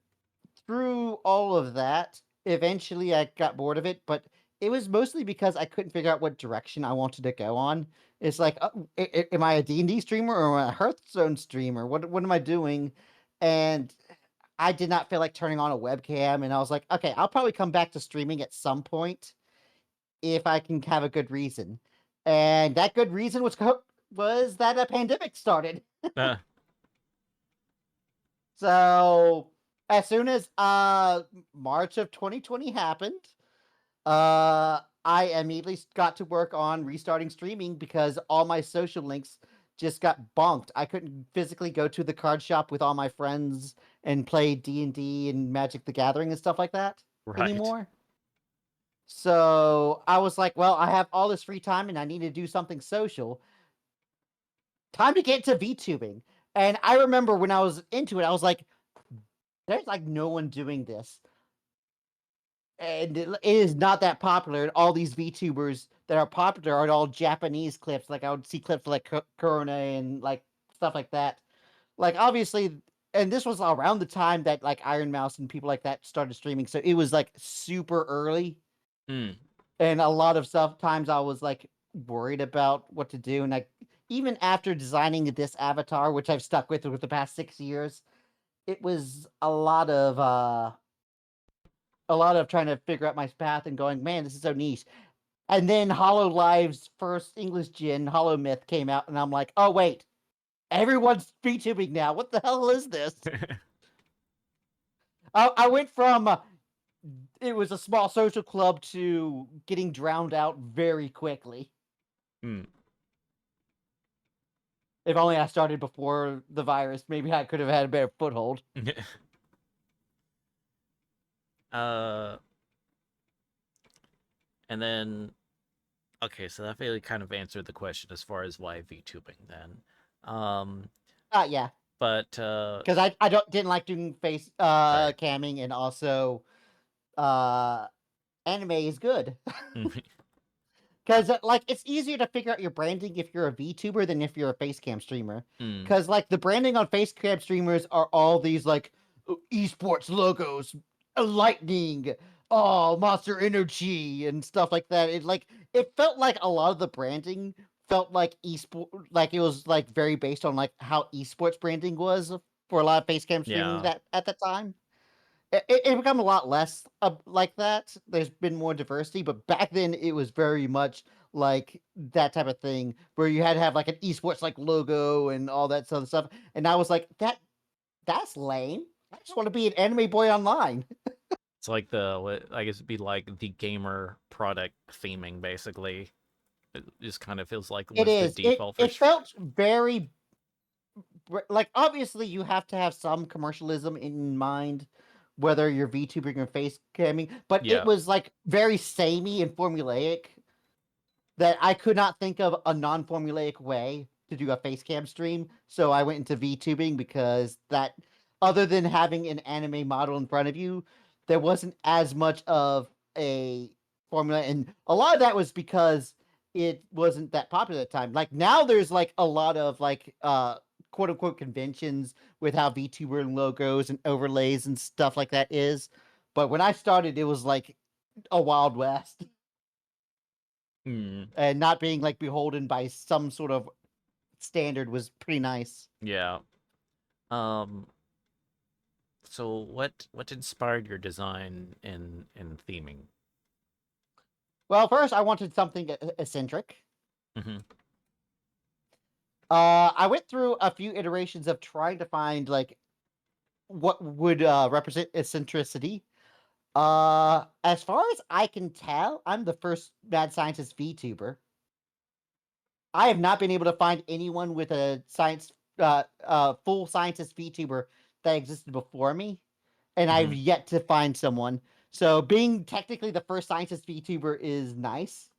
through all of that, eventually I got bored of it, but it was mostly because I couldn't figure out what direction I wanted to go on. It's like, am I a D&D streamer or am I a Hearthstone streamer? What am I doing? And I did not feel like turning on a webcam, and I was like, okay, I'll probably come back to streaming at some point if I can have a good reason. And that good reason was that a pandemic started. Uh, So as soon as March of 2020 happened, I immediately got to work on restarting streaming because all my social links just got bonked. I couldn't physically go to the card shop with all my friends and play D&D and Magic the Gathering and stuff like that right. anymore. So I was like, well, I have all this free time and I need to do something social. Time to get to VTubing. And I remember when I was into it, I was like, there's like no one doing this. And it is not that popular. And all these VTubers that are popular are all Japanese clips. Like I would see clips like Corona and like stuff like that. Like obviously, and this was around the time that like Iron Mouse and people like that started streaming. So it was like super early. Mm. And a lot of stuff times I was like worried about what to do. And like even after designing this avatar, which I've stuck with the past 6 years, it was a lot of trying to figure out my path and going, man, this is so niche. And then Hollow Live's first English gen, Hollow Myth, came out, and I'm like, oh wait, everyone's VTubing now. What the hell is this? I went from it was a small social club to getting drowned out very quickly. Mm. If only I started before the virus, maybe I could have had a better foothold. uh, and then okay, so that really kind of answered the question as far as why VTubing then. Yeah, But because I didn't like doing face right. camming, and also uh anime is good. Because like it's easier to figure out your branding if you're a VTuber than if you're a facecam streamer. Mm. Because like the branding on facecam streamers are all these like esports logos, lightning, oh Monster Energy and stuff like that. It felt like a lot of the branding felt like esport, like it was like very based on like how esports branding was for a lot of facecam streaming Yeah. that at the time. It become a lot less like that. There's been more diversity, but back then it was very much like that type of thing where you had to have like an esports like logo and all that sort of stuff. And I was like, that's lame. I just want to be an anime boy online. It's like the what I guess it'd be like the gamer product theming basically. It just kind of feels like It was the is. default for It felt very like obviously you have to have some commercialism in mind, whether you're VTubing or face camming, but it yeah. was like very samey and formulaic that I could not think of a non-formulaic way to do a face cam stream, so I went into VTubing because that, other than having an anime model in front of you, there wasn't as much of a formula, and a lot of that was because it wasn't that popular at the time. Like now, there's like a lot of like quote unquote conventions with how VTuber logos and overlays and stuff like that is, but when I started, it was like a wild west Mm. and not being like beholden by some sort of standard was pretty nice. Yeah. Um. So what inspired your design and theming? Well, first I wanted something eccentric. Mm-hmm. I went through a few iterations of trying to find like what would represent eccentricity. As far as I can tell, I'm the first mad scientist VTuber. I have not been able to find anyone with a full scientist VTuber that existed before me, and I've Mm-hmm. yet to find someone. So being technically the first scientist VTuber is nice,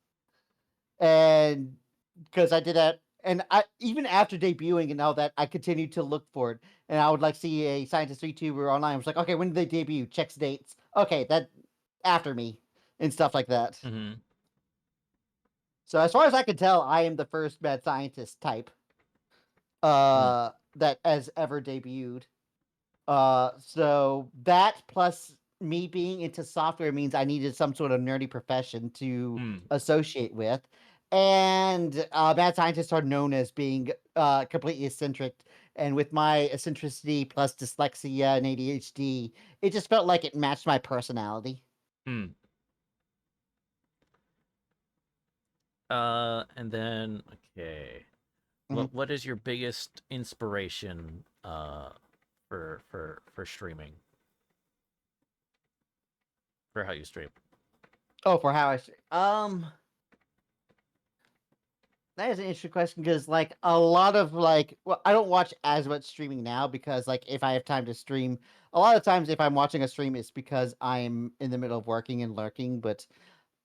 and because I did that, and I even after debuting and all that, I continued to look for it, and I would like see a scientist VTuber online. I was like, okay, when did they debut? Checks dates. Okay, that after me and stuff like that. Mm-hmm. So as far as I can tell, I am the first mad scientist type Mm. that has ever debuted. So that plus me being into software means I needed some sort of nerdy profession to Mm. associate with. And mad scientists are known as being completely eccentric. And with my eccentricity plus dyslexia and ADHD, it just felt like it matched my personality. Mm. And then okay. Mhm. What is your biggest inspiration for streaming? For how you stream? Oh, for how that is an interesting question because like a lot of like well, I don't watch as much streaming now because like if I have time to stream, a lot of times if I'm watching a stream it's because I'm in the middle of working and lurking, but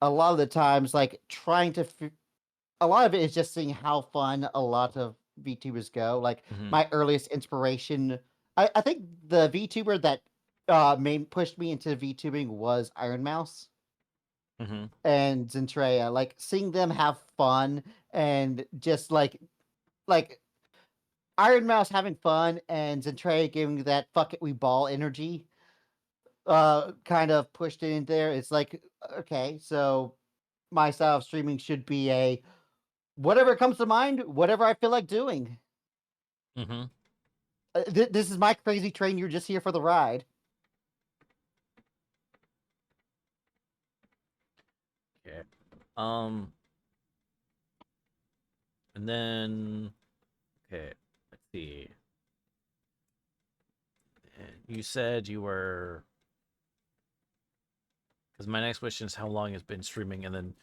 a lot of the times like a lot of it is just seeing how fun a lot of VTubers go. Like Mm-hmm. my earliest inspiration, I think the VTuber that main pushed me into VTubing was Iron Mouse Mm-hmm. and Zentreya. Like seeing them have fun and just like Iron Mouse having fun and Zentreya giving that fuck it we ball energy kind of pushed it in there. It's like okay, so my style of streaming should be a whatever comes to mind, whatever I feel like doing. Mm-hmm. This is my crazy train. You're just here for the ride. Okay. Um. And then okay. Let's see. You said you were because my next question is how long has been streaming, and then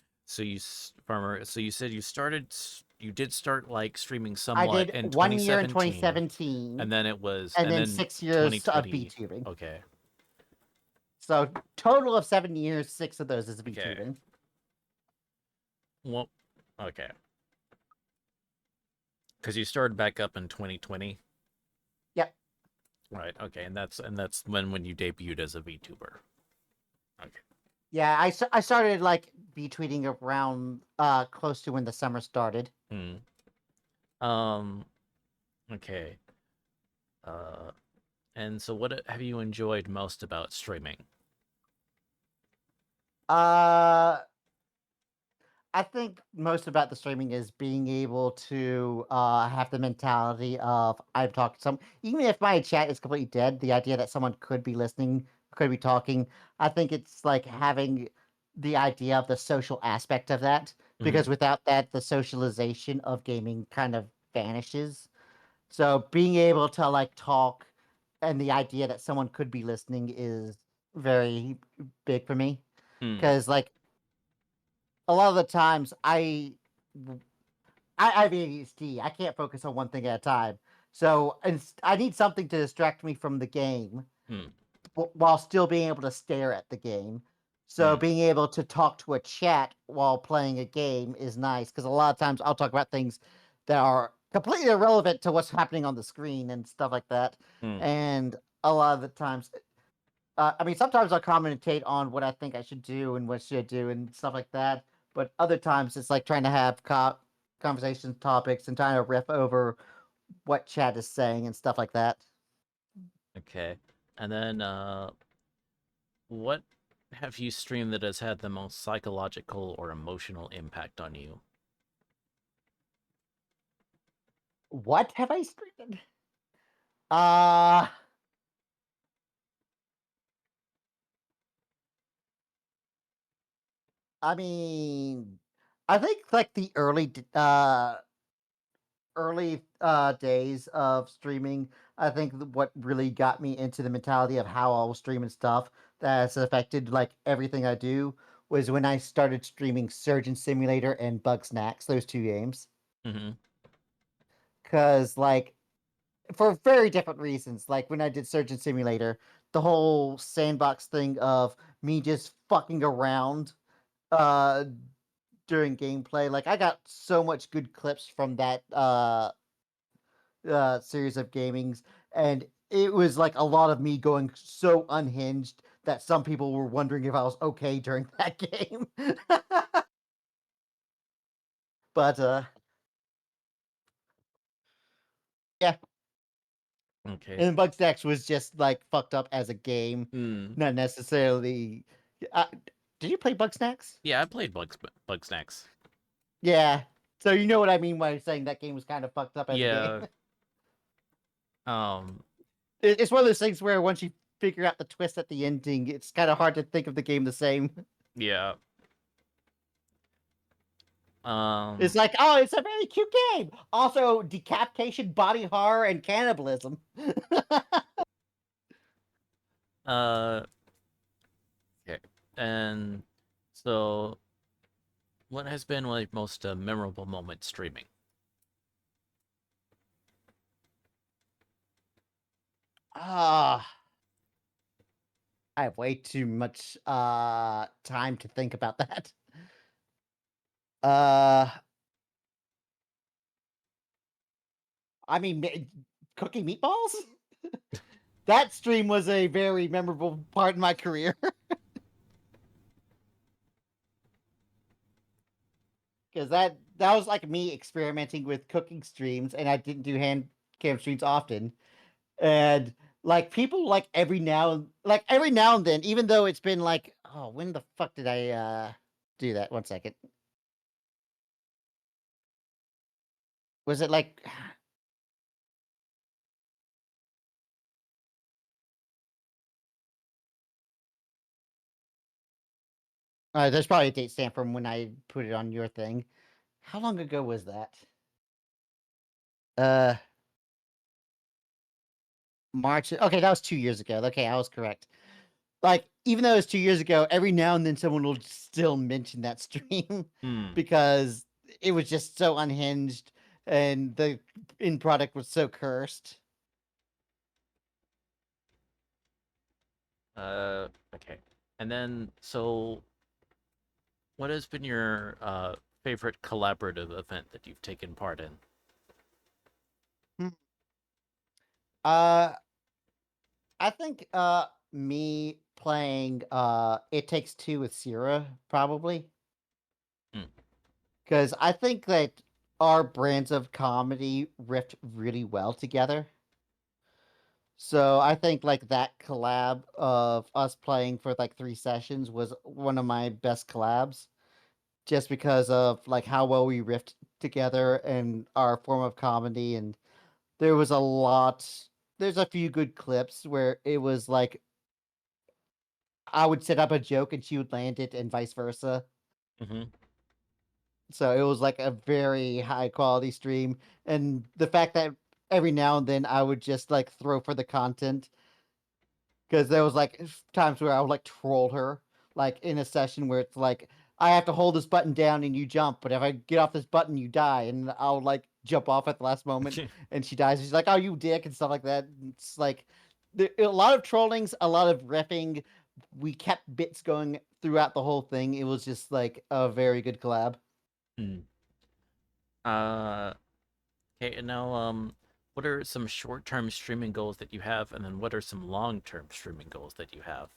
farmer. So you said you did start like streaming I somewhat did in 1 year in 2017, 2017, and and then then 6 years of 2020. VTubing. Okay. So total of 7 years, 6 of those is Okay. VTubing. Well, okay. Because you started back up in 2020, Yep. right? Okay, and that's when you debuted as a VTuber. Okay. Yeah, I started like tweeting around close to when the summer started. Hmm. Um. Okay. Uh. And so, what have you enjoyed most about streaming? Uh I think most about the streaming is being able to have the mentality of I've talked to some even if my chat is completely dead, the idea that someone could be listening, could be talking, I think it's like having the idea of the social aspect of that Mm-hmm. because without that the socialization of gaming kind of vanishes. So being able to like talk and the idea that someone could be listening is very big for me Mm. because like a lot of the times I have ADHD. I can't focus on one thing at a time. So and I need something to distract me from the game Mm. while still being able to stare at the game. So Mm. being able to talk to a chat while playing a game is nice because a lot of times I'll talk about things that are completely irrelevant to what's happening on the screen and stuff like that. Mm. And a lot of the times, I mean, sometimes I'll commentate on what I think I should do and what should I do and stuff like that. But other times it's like trying to have conversation topics and trying to riff over what chat is saying and stuff like that. Okay. And then, what have you streamed that has had the most psychological or emotional impact on you? What have I streamed? Uh I mean, I think like the early days of streaming, I think what really got me into the mentality of how I will stream and stuff that has affected like everything I do was when I started streaming Surgeon Simulator and Bug Snacks, those two games. Hmm. Cause like for very different reasons. Like when I did Surgeon Simulator, the whole sandbox thing of me just fucking around uh during gameplay. Like I got so much good clips from that series of gamings, and it was like a lot of me going so unhinged that some people were wondering if I was okay during that game. But yeah, Okay. and Bugstacks was just like fucked up as a game, Hmm. not necessarily. Uh, did you play Bugsnax? Yeah, I played Bug Snacks. Yeah. So you know what I mean by saying that game was kind of fucked up as a game. Yeah. Um. It's one of those things where once you figure out the twist at the ending, it's kind of hard to think of the game the same. Yeah. It's Um. like, oh, it's a very cute game. Also, decapitation, body horror, and cannibalism. Uh. Okay. And so, what has been like most memorable moment streaming? Ah, I have way too much time to think about that. Uh, I mean, cooking meatballs. That stream was a very memorable part in my career because that was like me experimenting with cooking streams, and I didn't do hand cam streams often. And like people like every now and then, even though it's been like, oh, when the fuck did I do that? 1 second. Was it like there's probably a date stamp from when I put it on your thing. How long ago was that? Uh March. Okay, that was 2 years ago. Okay, I was correct. Like, even though it's 2 years ago, every now and then someone will still mention that stream Hmm. because it was just so unhinged and the end product was so cursed. Okay. And then, so what has been your favorite collaborative event that you've taken part in? Hmm. Uh, I think me playing It Takes Two with Sierra probably Hmm. because I think that our brands of comedy riffed really well together. So I think like that collab of us playing for like 3 sessions was one of my best collabs, just because of like how well we riffed together and our form of comedy. And there was a lot. There's a few good clips where it was like I would set up a joke and she would land it, and vice versa. Mm-hmm. So it was like a very high quality stream, and the fact that every now and then I would just like throw for the content because there was like times where I would like troll her, like in a session where it's like I have to hold this button down and you jump, but if I get off this button, you die, and I'll like jump off at the last moment and she dies. She's like, "Oh, you dick," and stuff like that. It's like a lot of trollings, a lot of riffing. We kept bits going throughout the whole thing. It was just like a very good collab. Hmm. Uh, okay, and now, what are some short-term streaming goals that you have, and then what are some long-term streaming goals that you have?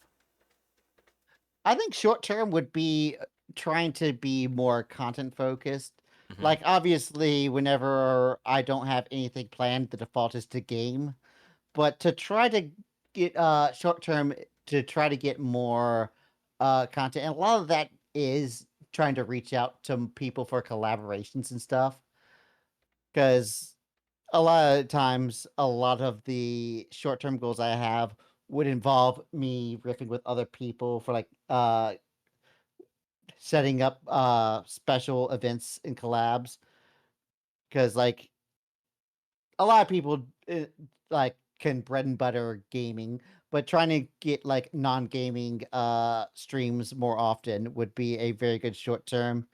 I think short term would be trying to be more content focused. Mm-hmm. Like obviously, whenever I don't have anything planned, the default is to game. But to try to get short term to try to get more content, and a lot of that is trying to reach out to people for collaborations and stuff. Because a lot of times, a lot of the short-term goals I have would involve me riffing with other people for like setting up special events and collabs because like a lot of people like can bread and butter gaming, but trying to get like non-gaming streams more often would be a very good short term.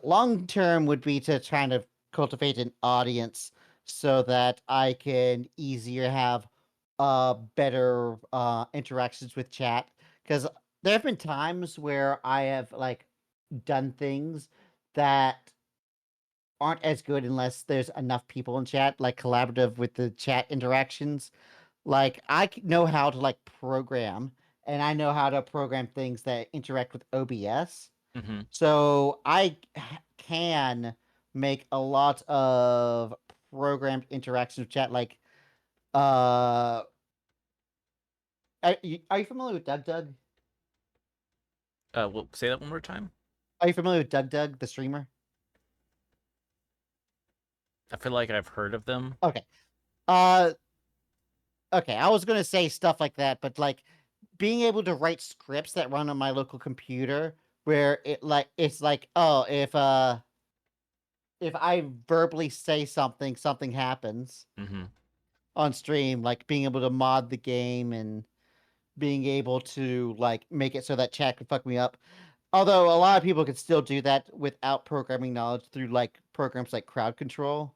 Long term would be to try to cultivate an audience so that I can easier have better interactions with chat because there have been times where I have like done things that aren't as good unless there's enough people in chat, like collaborative with the chat interactions. Like know how to like program, and I know how to program things that interact with OBS. Hmm. So can make a lot of programmed interactions with chat. Like, are you familiar with Doug Doug? Well, say that one more time. Are you familiar with Doug Doug, the streamer? I feel like I've heard of them. Okay. Uh, okay. I was gonna say stuff like that, but like being able to write scripts that run on my local computer, where it's like, oh, if I verbally say something, something happens Hmm. on stream. Like being able to mod the game and being able to like make it so that chat can fuck me up. Although a lot of people can still do that without programming knowledge through like programs like crowd control. Hmm.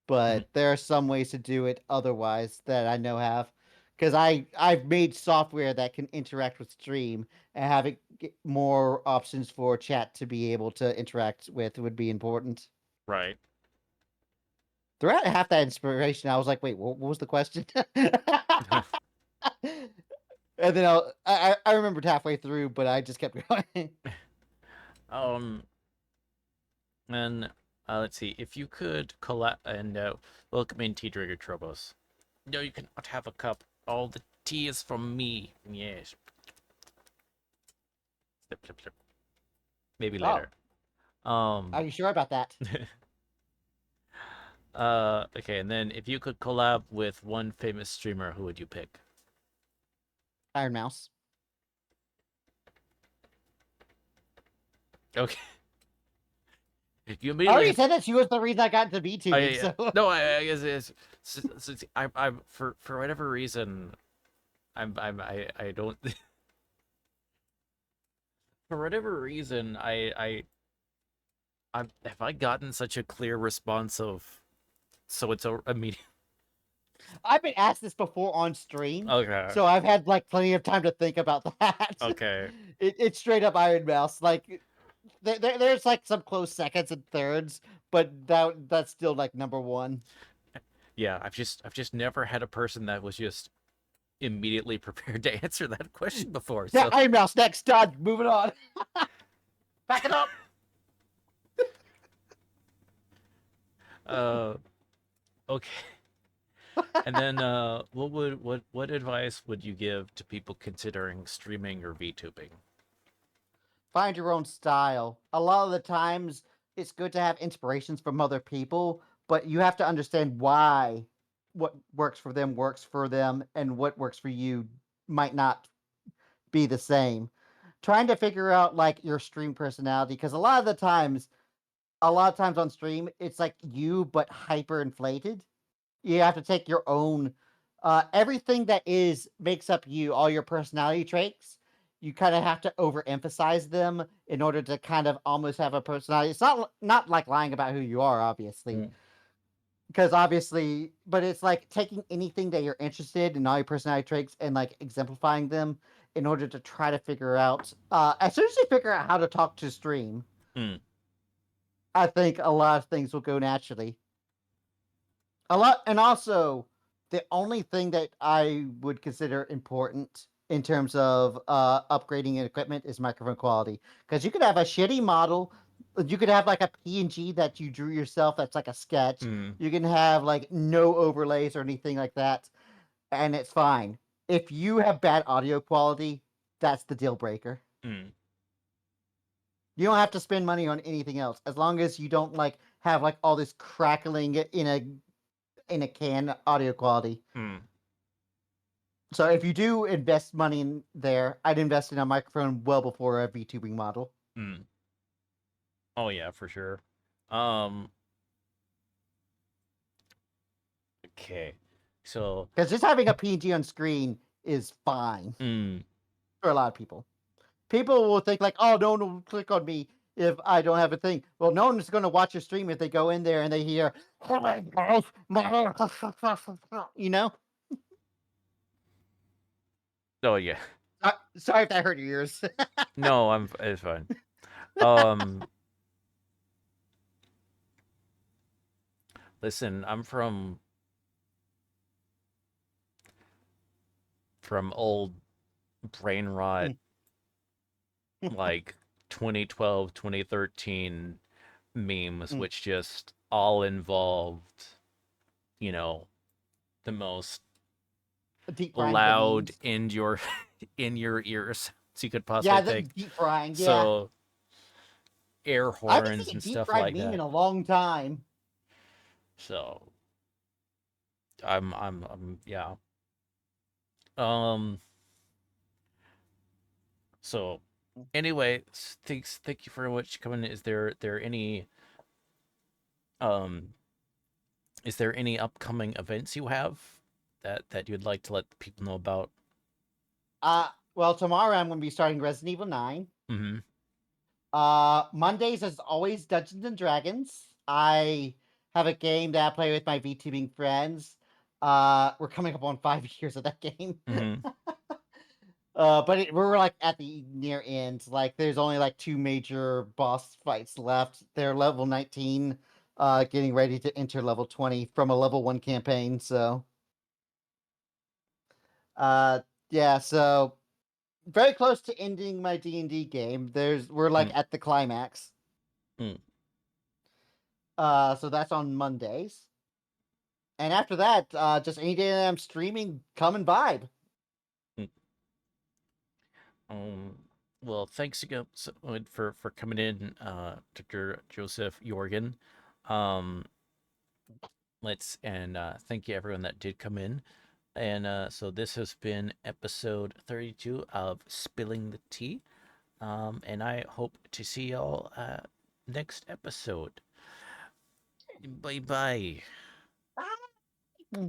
But there are some ways to do it otherwise that I know have. Because I've made software that can interact with stream and having more options for chat to be able to interact with would be important. Right. Throughout half that inspiration, I was like, "Wait, what was the question?" And then I remembered halfway through, but I just kept going. um, and let's see. If you could collect and welcome in Tea Drinker Trobos. No, you cannot have a cup. All the tea is from me. Yes. Slip, slip, slip. Maybe Oh, later. Um. are you sure about that? Okay, and then if you could collab with one famous streamer, who would you pick? Iron Mouse. Okay. You I immediately already have. said that she was the reason I got into VTubing. I So no, I guess it's. I for whatever reason, I don't. For whatever reason, have I gotten such a clear response of so it's a immediate. I've been asked this before on stream, Okay. so I've had like plenty of time to think about that. Okay. It's straight up Iron Mouse. Like there's like some close seconds and thirds, but that's still like number one. Yeah, I've just never had a person that was just immediately prepared to answer that question before. Yeah, So, Iron Mouse next. Done. Moving on. Back it up. uh, okay. And then, what advice would you give to people considering streaming or VTubing? Find your own style. A lot of the times, it's good to have inspirations from other people, but you have to understand why what works for them, and what works for you might not be the same. Trying to figure out like your stream personality, because a lot of times on stream, it's like you but hyper inflated. You have to take your own everything that is makes up you, all your personality traits. You kind of have to overemphasize them in order to kind of almost have a personality. It's not like lying about who you are, obviously, Mm. because obviously, but it's like taking anything that you're interested in, all your personality traits, and like exemplifying them in order to try to figure out. As soon as you figure out how to talk to stream, Mm. I think a lot of things will go naturally. A lot, and also the only thing that I would consider important in terms of upgrading equipment is microphone quality, because you could have a shitty model. You could have like a PNG that you drew yourself that's like a sketch. Mm. You can have like no overlays or anything like that, and it's fine. If you have bad audio quality, that's the deal breaker. Mm. You don't have to spend money on anything else as long as you don't like have like all this crackling in a can audio quality. Hmm. So if you do invest money in there, I'd invest in a microphone well before a VTubing model. Hmm. Oh yeah, for sure. Um. Okay. So. Because just having a PNG on screen is fine Hmm. for a lot of people. People will think like, oh, no one will click on me if I don't have a thing. Well, no one's going to watch your stream if they go in there and they hear, oh my gosh, you know? Oh yeah. Sorry if that hurt your ears. No, I'm. It's fine. Um. Listen, I'm from old brain rot like 2012, 2013 memes, which just all involved, you know, the most Deep frying the loud memes. in your in your ears you could Yeah, possibly the think. deep frying. Yeah. So air I haven't horns seen a and deep stuff fried like meme in that. a long time. So I'm yeah. Um so anyway, thank you very much for coming. Um is there any upcoming events you have that you'd like to let the people know about? Well, tomorrow I'm going to be starting Resident Evil 9. Mm-hmm. Mondays is always Dungeons and Dragons. I have a game that I play with my VTubing friends. We're coming up on 5 years of that game. Mm-hmm. But we're like at the near end. Like, there's only like two major boss fights left. They're level 19, getting ready to enter level 20 from a level 1 campaign. So, uh, yeah. So very close to ending my D&D game. We're like at the climax. Mm-hmm. So that's on Mondays. And after that, just any day that I'm streaming, come and vibe. Um, well, thanks again for coming in, Dr. Joseph Jorgen. Um, thank you everyone that did come in. And so this has been episode 32 of Spilling the Tea. And I hope to see y'all next episode. Bye bye. Bye.